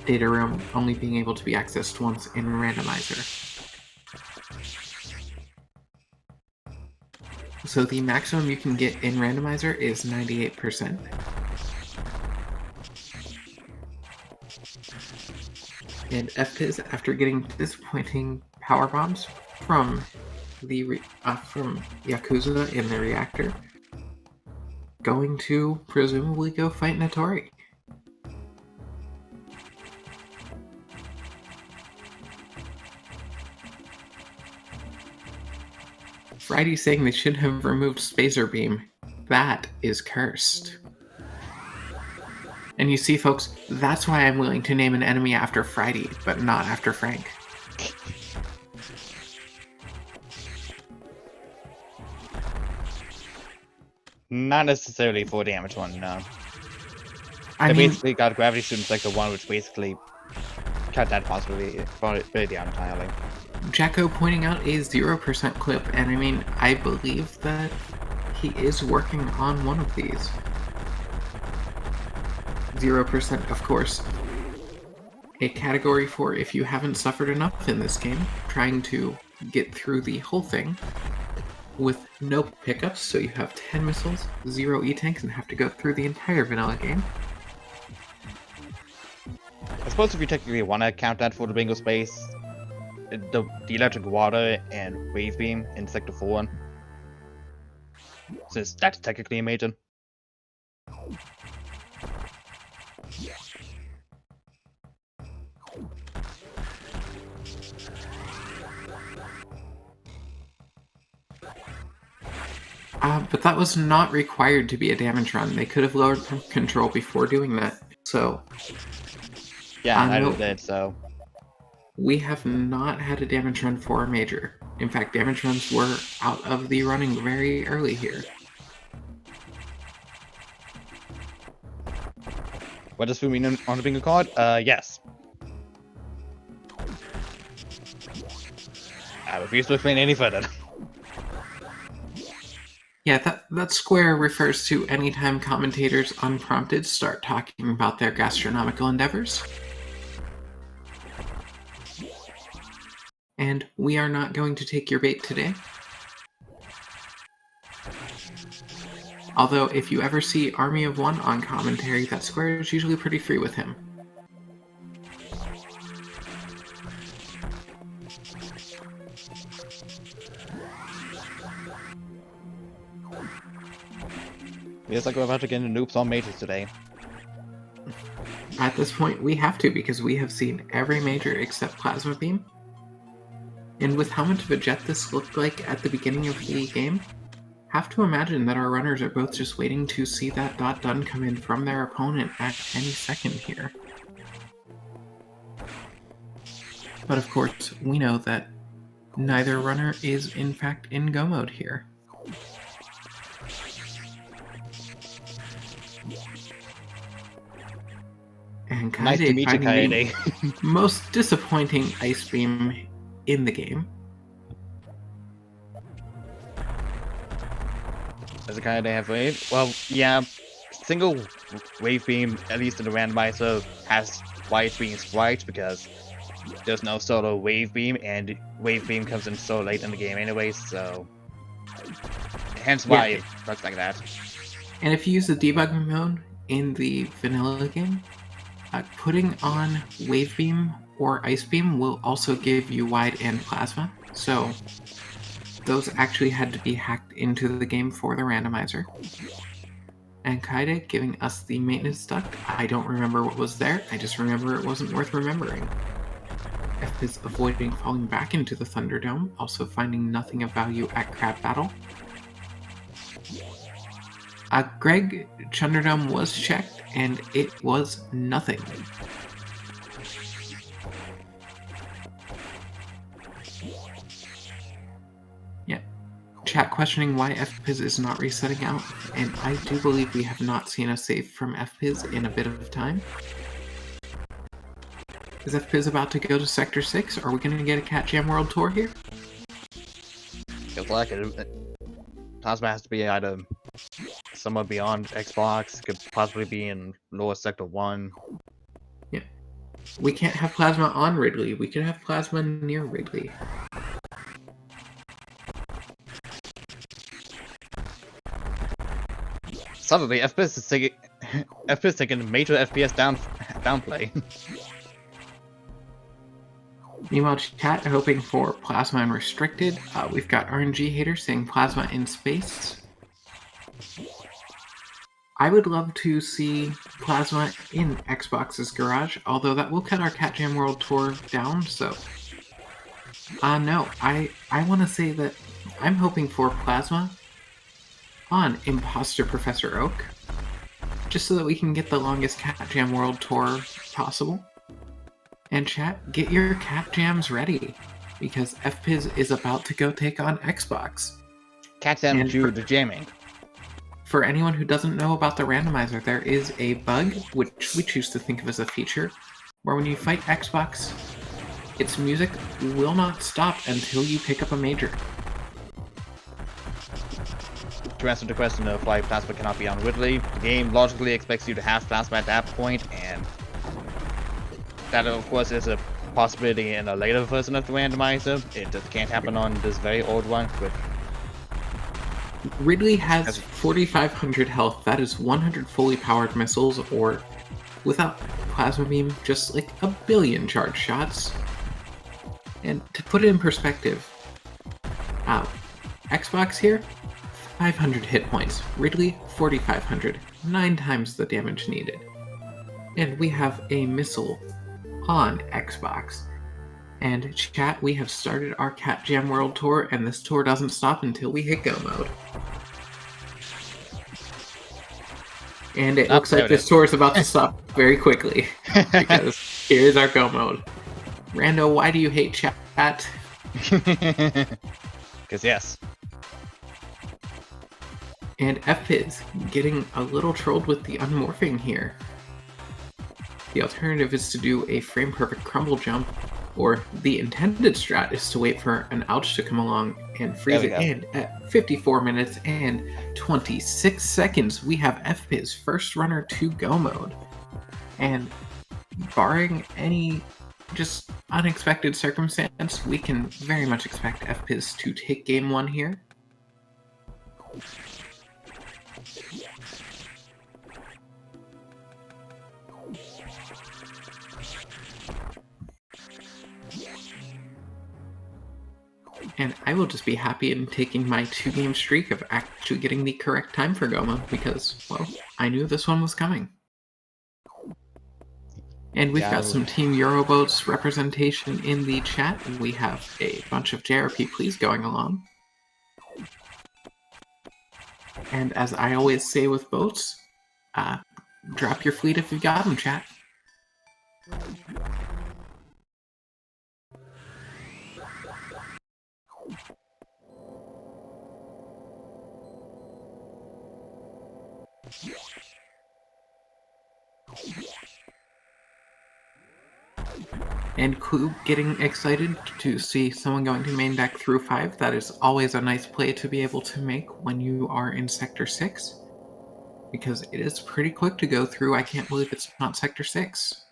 data room only being able to be accessed once in Randomizer. So the maximum you can get in Randomizer is 98%. And FPIZ, after getting disappointing power bombs from the from Yakuza in the reactor, going to presumably go fight Natori. Friday saying they should have removed Spacer Beam. That is cursed. And you see, folks, that's why I'm willing to name an enemy after Friday, but not after Frank. Not necessarily for damage one, no. I They mean, basically got Gravity Suit Sector 1, which basically cut that possibility down entirely. Jacko pointing out a 0% clip, and I mean, I believe that he is working on one of these. 0%, of course. A category for if you haven't suffered enough in this game, trying to get through the whole thing with no pickups, so you have 10 missiles, 0 E-tanks, and have to go through the entire vanilla game. I suppose if you technically want to count that for the bingo space, the electric water and wave beam in Sector 4, since that's technically a major. But that was not required to be a damage run. They could have lowered control before doing that. So, Yeah, I no, did, so. we have not had a damage run for a major. In fact, damage runs were out of the running very early here. What does Fumi mean on the bingo card? Yes. I refuse to explain any further. Yeah, that square refers to anytime commentators unprompted start talking about their gastronomical endeavors. And we are not going to take your bait today. Although, if you ever see Army of One on commentary, that square is usually pretty free with him. Feels like we're about to get into noobs on majors today. At this point, we have to, because we have seen every major except Plasma Beam. And with how much of a jet this looked like at the beginning of the game, have to imagine that our runners are both just waiting to see that dot done come in from their opponent at any second here. But of course, we know that neither runner is in fact in go mode here. And Kaede Nice to meet you, finding the Kaede. most disappointing ice beam in the game. Does it kind of have wave? Well, yeah. Single wave beam, at least in the randomizer, has white being sprite because there's no solo wave beam, and wave beam comes in so late in the game anyway, so hence why it looks like that. And if you use the debugging mode in the vanilla game, putting on wave beam or ice beam will also give you wide and plasma. So those actually had to be hacked into the game for the randomizer. And Kaede giving us the maintenance duct. I don't remember what was there, I just remember it wasn't worth remembering. FPIS avoiding falling back into the Thunderdome, also finding nothing of value at Crab Battle. Greg, Chunderdome was checked, and it was nothing. Yeah. Chat questioning why FPIS is not resetting out, and I do believe we have not seen a save from FPIS in a bit of time. Is FPIS about to go to Sector 6? Are we going to get a Cat Jam World Tour here? Feels like it. Plasma has to be either somewhere beyond Xbox, could possibly be in lower Sector 1. Yeah. We can't have Plasma on Ridley, we could have Plasma near Ridley. Suddenly, FPS is taking FPS taking major FPS downplay. Meanwhile, chat hoping for Plasma and Restricted. We've got RNG haters saying Plasma in space. I would love to see Plasma in Xbox's garage, although that will cut our Cat Jam World Tour down, so... no, I want to say that I'm hoping for Plasma on Imposter Professor Oak. just so that we can get the longest Cat Jam World Tour possible. And chat, get your Cat Jams ready, because FPIS is about to go take on Xbox. Cat Jam due to jamming. For anyone who doesn't know about the randomizer, there is a bug, which we choose to think of as a feature, where when you fight Xbox, its music will not stop until you pick up a major. To answer the question of why Plasma cannot be unwittingly, the game logically expects you to have Plasma at that point, and that of course is a possibility in a later version of the randomizer. It just can't happen on this very old one. Ridley has 4,500 health. That is 100 fully powered missiles, or without Plasma Beam, just like a billion charge shots. And to put it in perspective, Xbox here, 500 hit points. Ridley, 4,500. 9 times the damage needed. And we have a missile on Xbox. And chat, we have started our Cat Jam World Tour, and this tour doesn't stop until we hit go mode. And it looks like this tour is about to stop very quickly, because here's our go mode. Rando, why do you hate chat? Because yes. And FPIS getting a little trolled with the unmorphing here. The alternative is to do a frame-perfect crumble jump, or the intended strat is to wait for an ouch to come along and freeze it in. At 54 minutes and 26 seconds, we have FPIS first runner to go mode. And barring any just unexpected circumstance, we can very much expect FPIS to take game 1 here. And I will just be happy in taking my 2-game streak of actually getting the correct time for Goma, because, well, I knew this one was coming. And we've got some Team Euroboats representation in the chat, and we have a bunch of JRP please going along. And as I always say with boats, drop your fleet if you've got them, chat. And Clue getting excited to see someone going to main deck through 5. That is always a nice play to be able to make when you are in Sector 6. Because it is pretty quick to go through. I can't believe it's not Sector 6.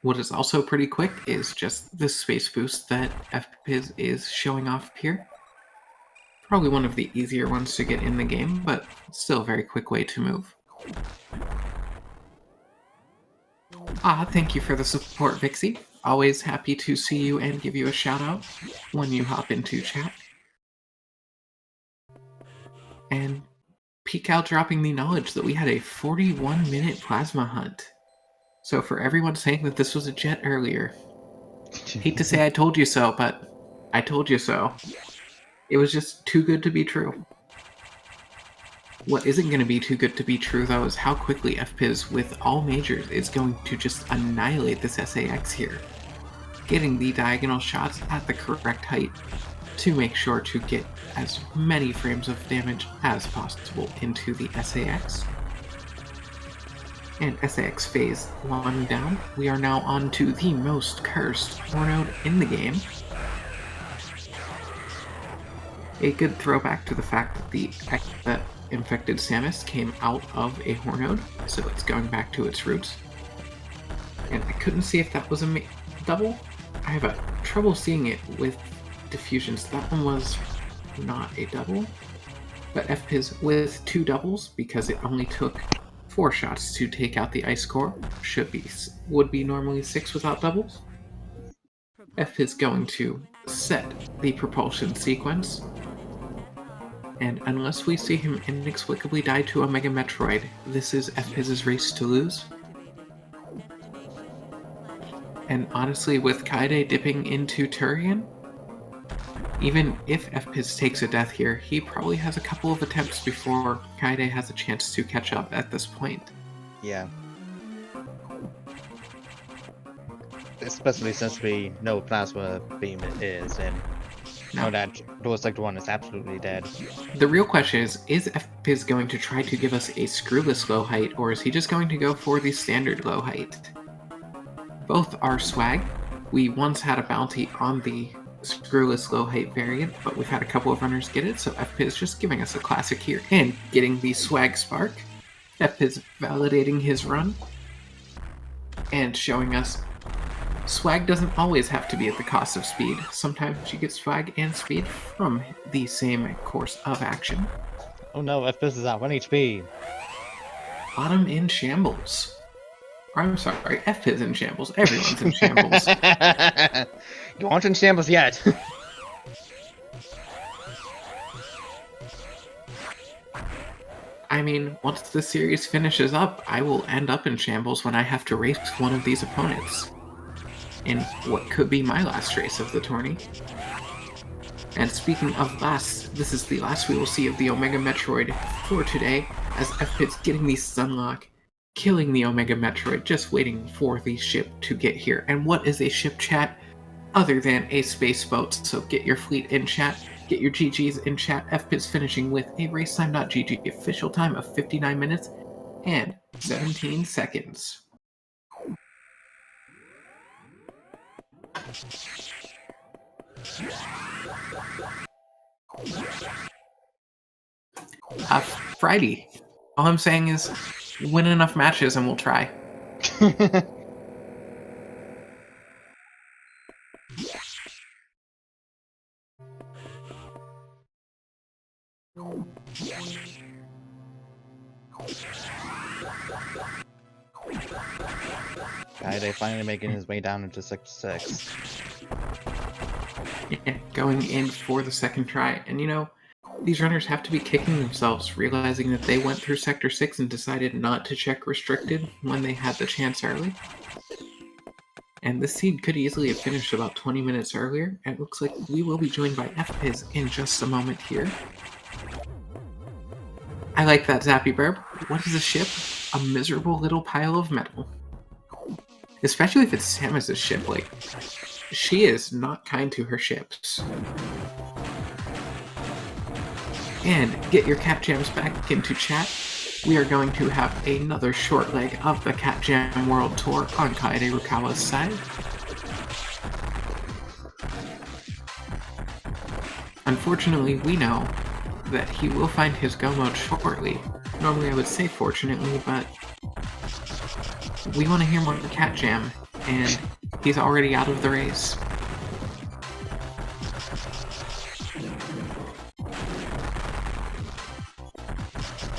What is also pretty quick is just the space boost that FPIS is showing off here. Probably one of the easier ones to get in the game, but still a very quick way to move. Thank you for the support, Vixie. Always happy to see you and give you a shout out when you hop into chat. And Peek out dropping the knowledge that we had a 41-minute plasma hunt. So for everyone saying that this was a jet earlier, hate to say I told you so, but I told you so. It was just too good to be true. What isn't going to be too good to be true, though, is how quickly FPIS, with all majors, is going to just annihilate this SAX here. Getting the diagonal shots at the correct height to make sure to get as many frames of damage as possible into the SAX. And SAX phase 1 down. We are now on to the most cursed Hornode in the game. A good throwback to the fact that the infected Samus came out of a Hornode, so it's going back to its roots. And I couldn't see if that was a double. I have trouble seeing it with diffusions. That one was not a double, but FPIS with 2 doubles, because it only took 4 shots to take out the ice core, would be normally 6 without doubles. FPIS going to set the propulsion sequence, and unless we see him inexplicably die to a Mega Metroid, this is FPIS's race to lose. And honestly, with Kaede dipping into Turian, Even if FPiz takes a death here, he probably has a couple of attempts before Kaede has a chance to catch up at this point. Yeah. Especially since we know Plasma Beam is, and know that Dual Sector 1 is absolutely dead. The real question is FPiz going to try to give us a screwless low height, or is he just going to go for the standard low height? Both are swag. We once had a bounty on the screwless low height variant, but we've had a couple of runners get it, so FPiz just giving us a classic here and getting the swag spark. FPiz validating his run and showing us swag doesn't always have to be at the cost of speed. Sometimes you get swag and speed from the same course of action. Oh no, FPiz is at 1 HP. Bottom in shambles. I'm sorry, FPiz in shambles. Everyone's in shambles. You aren't in shambles yet. I mean, once the series finishes up, I will end up in shambles when I have to race one of these opponents in what could be my last race of the tourney. And speaking of last, this is the last we will see of the Omega Metroid for today, as FPiz getting the Sunlock, killing the Omega Metroid, just waiting for the ship to get here. And what is a ship, chat, other than a space boat? So get your fleet in chat, get your GGs in chat. FPiz finishing with a racetime.gg official time of 59 minutes and 17 seconds. Friday. All I'm saying is win enough matches and we'll try. Kaede finally making his way down into Sector 6. Yeah, going in for the second try. And you know, these runners have to be kicking themselves, realizing that they went through Sector 6 and decided not to check restricted when they had the chance early. And this seed could easily have finished about 20 minutes earlier. And it looks like we will be joined by FPiz in just a moment here. I like that, Zappy Burb. What is a ship? A miserable little pile of metal. Especially if it's Samus's ship, like, she is not kind to her ships. And get your Cat Jams back into chat. We are going to have another short leg of the Cat Jam World Tour on kaederukaw4's side. Unfortunately, we know that he will find his go mode shortly. Normally I would say fortunately, but we want to hear more of the Cat Jam, and he's already out of the race.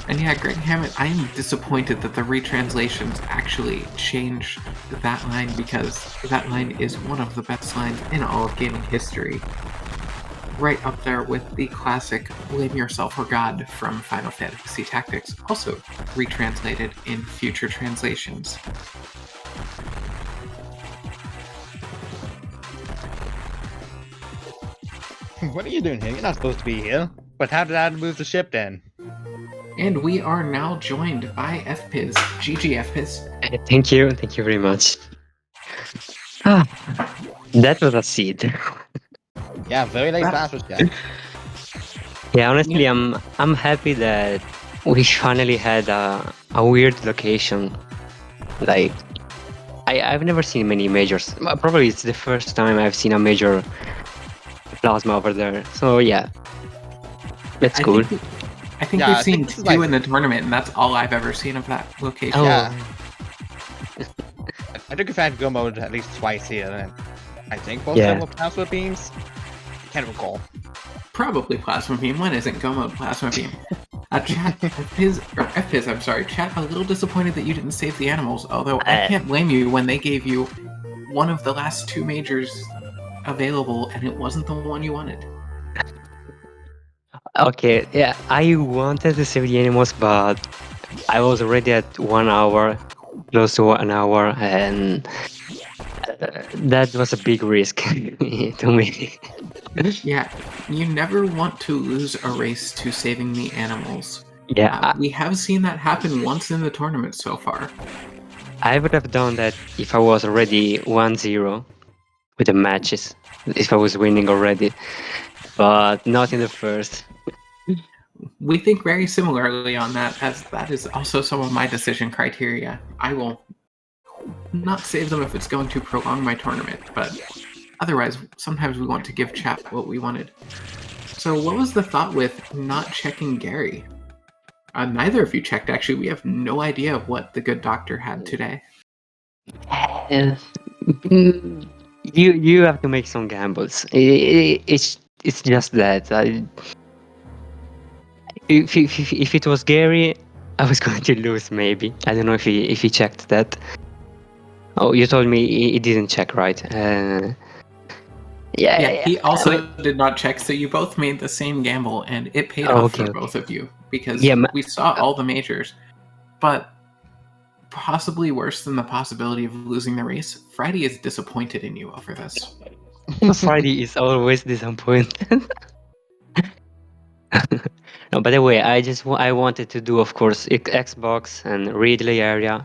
And yeah, Greg Hammett, I am disappointed that the retranslations actually changed that line, because that line is one of the best lines in all of gaming history. Right up there with the classic Blame Yourself or God from Final Fantasy Tactics, also retranslated in future translations. What are you doing here? You're not supposed to be here. But how did I move the ship then? And we are now joined by FPiz. GG, FPiz. Thank you very much. That was a seed. Yeah, very late fast was Jack. Yeah, honestly, I'm happy that we finally had a weird location. Like, I've never seen many majors. Probably it's the first time I've seen a major plasma over there. So yeah, that's cool. I think we've seen two in the tournament, and that's all I've ever seen of that location. Oh. Yeah. I took a fan go mode at least twice here, and I think both of them were plasma beams. Can't recall. Probably Plasma Beam. When isn't Go Mode Plasma Beam? Chat, FPiz, I'm sorry. Chat, a little disappointed that you didn't save the animals, although I can't blame you when they gave you one of the last two majors available, and it wasn't the one you wanted. Okay, yeah, I wanted to save the animals, but I was already at 1 hour, close to 1 hour, and that was a big risk to me. Yeah, you never want to lose a race to saving the animals. Yeah, We have seen that happen once in the tournament so far. I would have done that if I was already 1-0 with the matches, if I was winning already, but not in the first. We think very similarly on that, as that is also some of my decision criteria. I will not save them if it's going to prolong my tournament, but otherwise, sometimes we want to give chat what we wanted. So, what was the thought with not checking Gary? Neither of you checked, actually. We have no idea what the good doctor had today. You have to make some gambles. It's just that. If it was Gary, I was going to lose maybe. I don't know if he checked that. Oh, you told me he didn't check, right? Yeah, he also Wait. did not check, so you both made the same gamble, and it paid Oh, off okay, for both of you because Yeah, we saw all the majors. But possibly worse than the possibility of losing the race, Friday is disappointed in you over this. Friday is always disappointed. No, by the way, I wanted to do, of course, Xbox and Ridley area,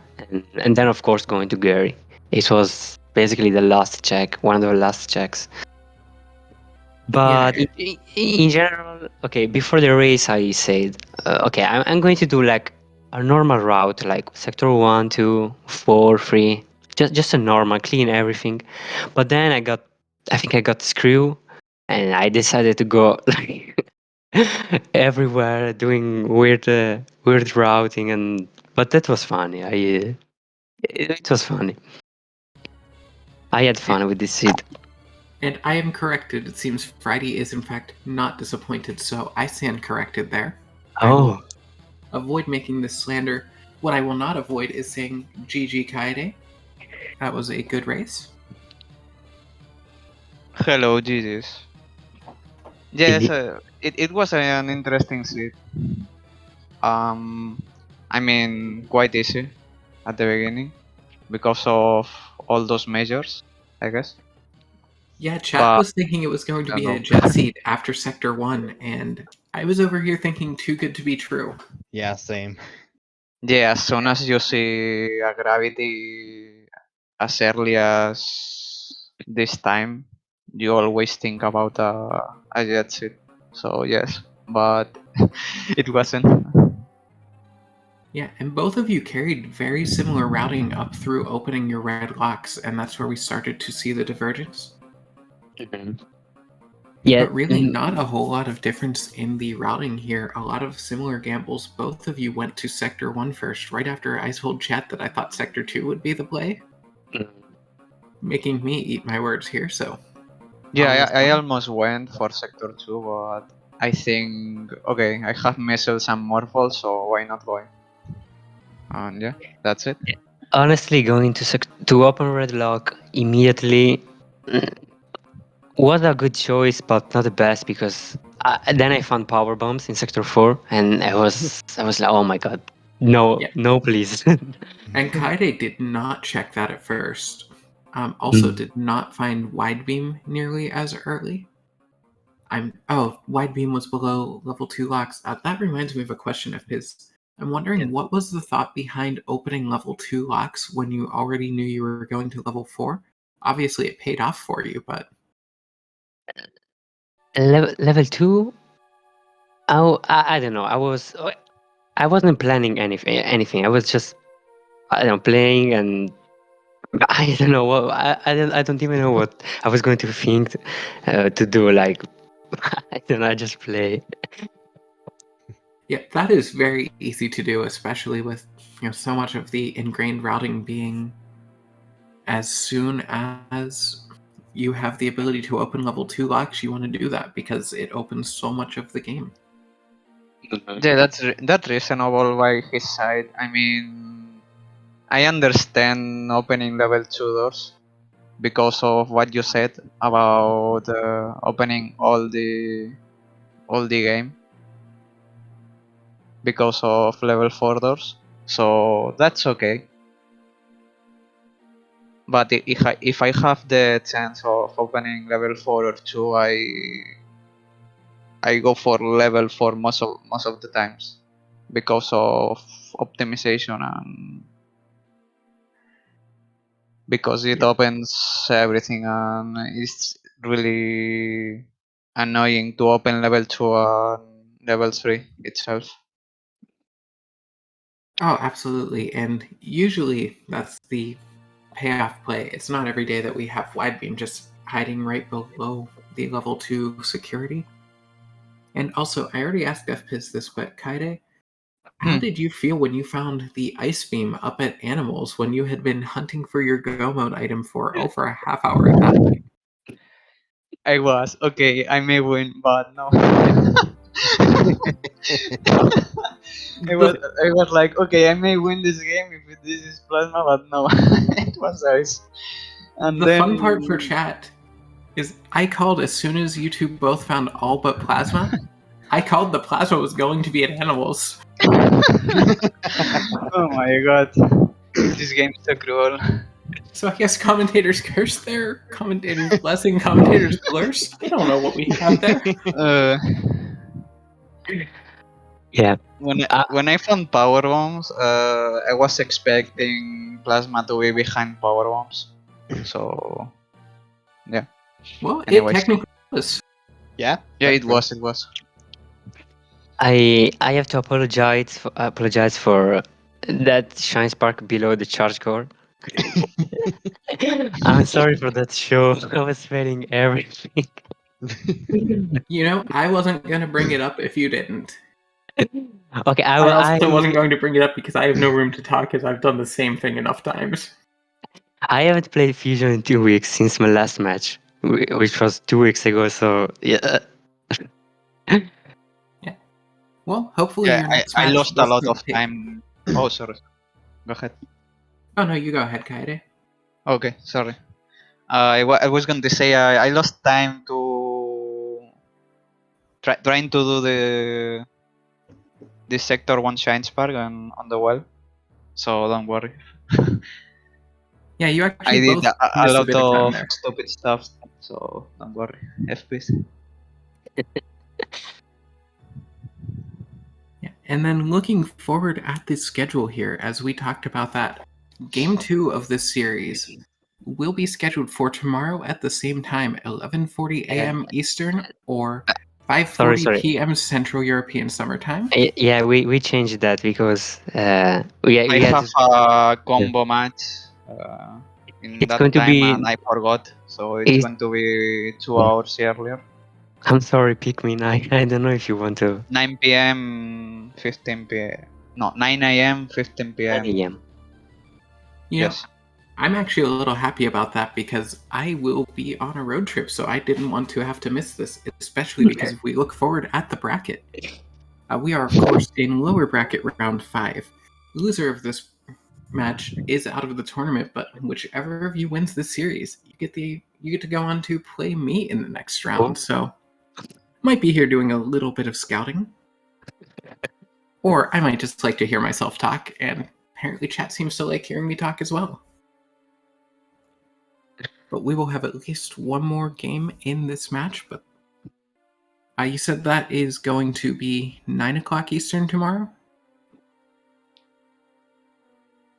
and then of course going to Gary. It was basically the last check, one of the last checks. But Yeah. in general, okay, before the race, I said, okay, I'm going to do like a normal route, like sector 1, 2, 4, 3, just a normal, clean everything. But then I think I got screw, and I decided to go like everywhere, doing weird routing, but that was funny. It was funny. I had fun with this seed. And I am corrected. It seems Friday is in fact not disappointed, so I stand corrected there. I will Oh, avoid making this slander. What I will not avoid is saying GG Kaede. That was a good race. Hello, Jesus. Yes, it was an interesting seed. Um, I mean, quite easy at the beginning because of all those measures, I guess. Yeah, chat But was thinking it was going to I don't be a know. jet seed after Sector 1, and I was over here thinking too good to be true. Yeah, same. Yeah, as soon as you see a gravity as early as this time, you always think about a jet seed. So yes, but it wasn't. Yeah, and both of you carried very similar routing up through opening your red locks, and that's where we started to see the divergence. yeah. But really, not a whole lot of difference in the routing here. A lot of similar gambles. Both of you went to Sector 1 first, right after I told chat that I thought Sector 2 would be the play. Making me eat my words here, so. Yeah, I almost went for Sector 2, but I think, okay, I have missiles and morphals, so why not going? And yeah, that's it. Honestly, going to open red lock immediately was a good choice, but not the best because then I found power bombs in sector 4, and I was like, oh my god, no, Yeah. no, please. And Kaide did not check that at first. Also, did not find wide beam nearly as early. Wide beam was below level 2 locks. That reminds me of a question of his. I'm wondering what was the thought behind opening level 2 locks when you already knew you were going to level 4? Obviously, it paid off for you, but Level 2. Oh, I don't know. I wasn't planning anything. I was just, I don't know, playing, and I don't know what I don't even know what I was going to think to do. Like, I don't know. I just play. yeah, that is very easy to do, especially with so much of the ingrained routing being as soon as you have the ability to open level 2 locks, you want to do that because it opens so much of the game. Yeah, that's reasonable by his side. I mean, I understand opening level 2 doors because of what you said about opening all the game because of level 4 doors. So that's okay. But if I have the chance of opening level 4 or 2, I go for level 4 most of the times because of optimization and because it opens everything, and it's really annoying to open level 2 and level 3 itself. Oh, absolutely. And usually that's the payoff play. It's not every day that we have wide beam just hiding right below the level 2 security. And also, I already asked FPiz this, but Kaide, how did you feel when you found the ice beam up at Animals when you had been hunting for your Go mode item for over a half hour at that point? I was okay. I may win, but no. I was like, okay, I may win this game if this is plasma, but no, it was ice. And The then fun part for chat is I called as soon as you two both found all but plasma. I called the plasma was going to be at Animals. oh my god, this game is so cruel. So I guess commentators curse there, commentators blessing, commentators blurs. I don't know what we have there. Yeah. When I found power bombs, I was expecting plasma to be behind power bombs. So yeah. Well, Anyways. it technically was. Yeah. Yeah, that's it was. It was. I have to apologize for that shine spark below the charge core. I'm sorry for that show. I was sweating everything. You know, I wasn't going to bring it up if you didn't. Okay, I also wasn't going to bring it up because I have no room to talk because I've done the same thing enough times. I haven't played Fusion in 2 weeks since my last match, which was 2 weeks ago. So yeah. Well, hopefully Yeah, your next I match lost a lot doesn't of take- time. Oh, sorry. Go ahead. Oh no, you go ahead, Kaede. Okay, sorry. I was going to say I lost time to trying to do the sector 1 shine spark on the well. So don't worry. Yeah, you I actually did both a missed a lot bit of time of there. stupid stuff. So don't worry. FPS. Yeah. And then looking forward at the schedule here, as we talked about that, Game 2 of this series will be scheduled for tomorrow at the same time, 11:40 a.m. Eastern or 5:40 Sorry. p.m. Central European Summer Time. Yeah, we changed that because we I had have a combo match in It's that going to time be- and I forgot. So it's It's- going to be 2 hours earlier. I'm sorry, Pikmin. I don't know if you want to. 9 p.m. 15 p.m. No, 9 a.m. 15 p.m. 9 a.m. You know, Yes. I'm actually a little happy about that because I will be on a road trip, so I didn't want to have to miss this, especially because if we look forward at the bracket, we are, of course, in lower bracket round 5. Loser of this match is out of the tournament, but whichever of you wins this series, you get to go on to play me in the next round. So might be here doing a little bit of scouting. Or I might just like to hear myself talk, and apparently chat seems to like hearing me talk as well. But we will have at least one more game in this match, but you said that is going to be 9 o'clock Eastern tomorrow?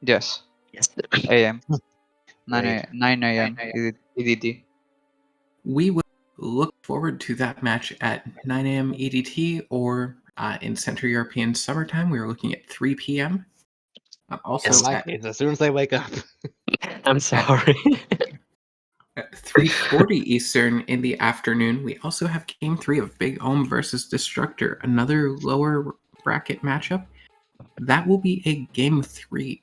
Yes. Yes. A.m. Great. 9 a.m. EDT. We will look forward to that match at 9 a.m. EDT or in Central European Summertime. We are looking at 3 p.m. Also, Yes. My kids, as soon as they wake up. I'm sorry. at 3:40 Eastern in the afternoon, we also have Game 3 of Big Ohm versus Destructor, another lower bracket matchup. That will be a Game 3.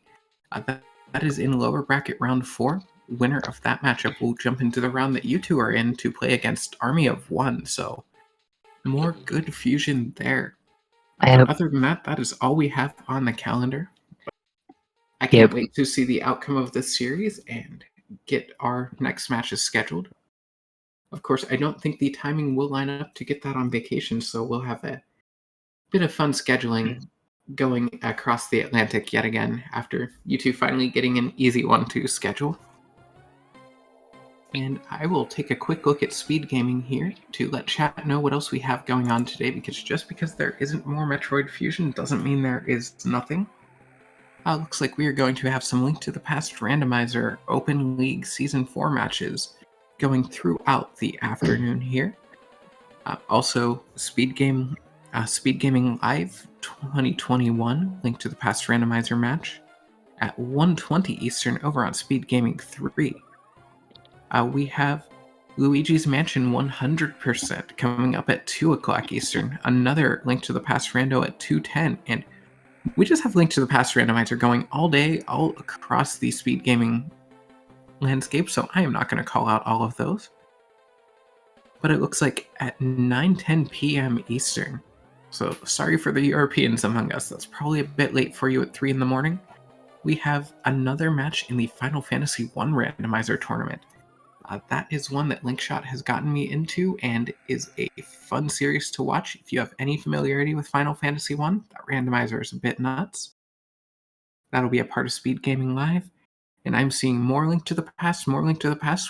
That is in lower bracket round 4. Winner of that matchup will jump into the round that you two are in to play against Army of One. So more good fusion there. But other than that, that is all we have on the calendar. I can't wait to see the outcome of this series and get our next matches scheduled. Of course, I don't think the timing will line up to get that on vacation, so we'll have a bit of fun scheduling going across the Atlantic yet again after you two finally getting an easy one to schedule. And I will take a quick look at SpeedGaming here to let chat know what else we have going on today, because just because there isn't more Metroid Fusion doesn't mean there is nothing. Looks like we are going to have some Link to the Past Randomizer Open League Season 4 matches going throughout the afternoon here. Also, SpeedGaming Live 2021 Link to the Past Randomizer match at 1:20 Eastern over on SpeedGaming 3. We have Luigi's Mansion 100% coming up at 2 o'clock Eastern, another Link to the Past Rando at 2:10, and we just have Link to the Past Randomizer going all day, all across the SpeedGaming landscape, so I am not going to call out all of those. But it looks like at 9:10 p.m. Eastern, so sorry for the Europeans among us, that's probably a bit late for you at 3 in the morning, we have another match in the Final Fantasy I Randomizer tournament. That is one that Linkshot has gotten me into and is a fun series to watch. If you have any familiarity with Final Fantasy I, that randomizer is a bit nuts. That'll be a part of SpeedGaming Live. And I'm seeing more Link to the Past.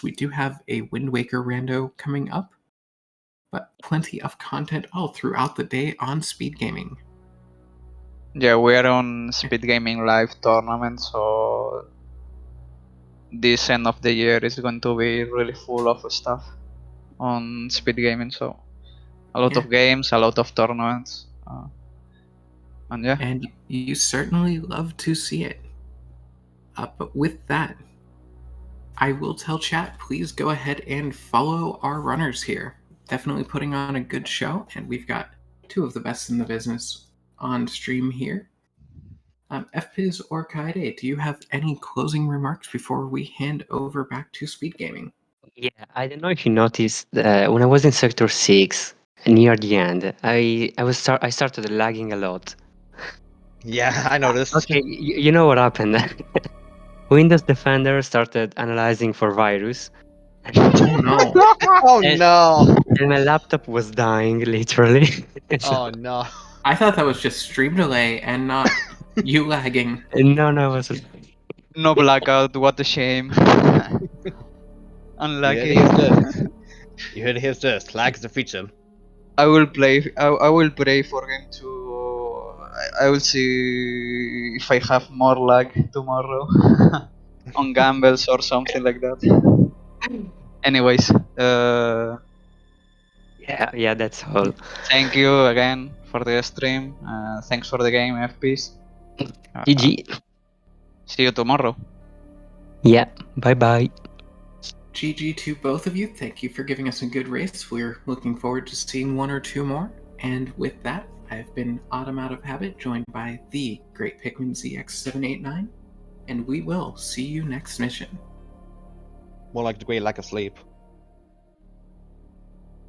We do have a Wind Waker rando coming up. But plenty of content all throughout the day on SpeedGaming. Yeah, we are on SpeedGaming Live tournament, so this end of the year is going to be really full of stuff on SpeedGaming. So a lot of games, a lot of tournaments, and yeah. And you certainly love to see it. But with that, I will tell chat, please go ahead and follow our runners here. Definitely putting on a good show, and we've got two of the best in the business on stream here. FPiz or Kaede, do you have any closing remarks before we hand over back to SpeedGaming? Yeah, I don't know if you noticed when I was in Sector 6 near the end, I started lagging a lot. Yeah, I noticed. Okay, you know what happened? Windows Defender started analyzing for virus. Oh no. Oh no. And my laptop was dying, literally. Oh no. I thought that was just stream delay and not you lagging. No, it wasn't. No blackout, what a shame. Unlucky. You heard it here first. Lag is a feature. I will play. I will pray for him to. I will see if I have more lag tomorrow on gambles or something like that. Anyways, yeah, that's all. thank you again for the stream. Thanks for the game, FPs. GG. See you tomorrow. Yeah, bye. GG to both of you. Thank you for giving us a good race. We're looking forward to seeing one or two more. And with that, I've been Autumn Out of Habit, joined by the Great Pikmin ZX789, and we will see you next mission. More like the great lack of sleep.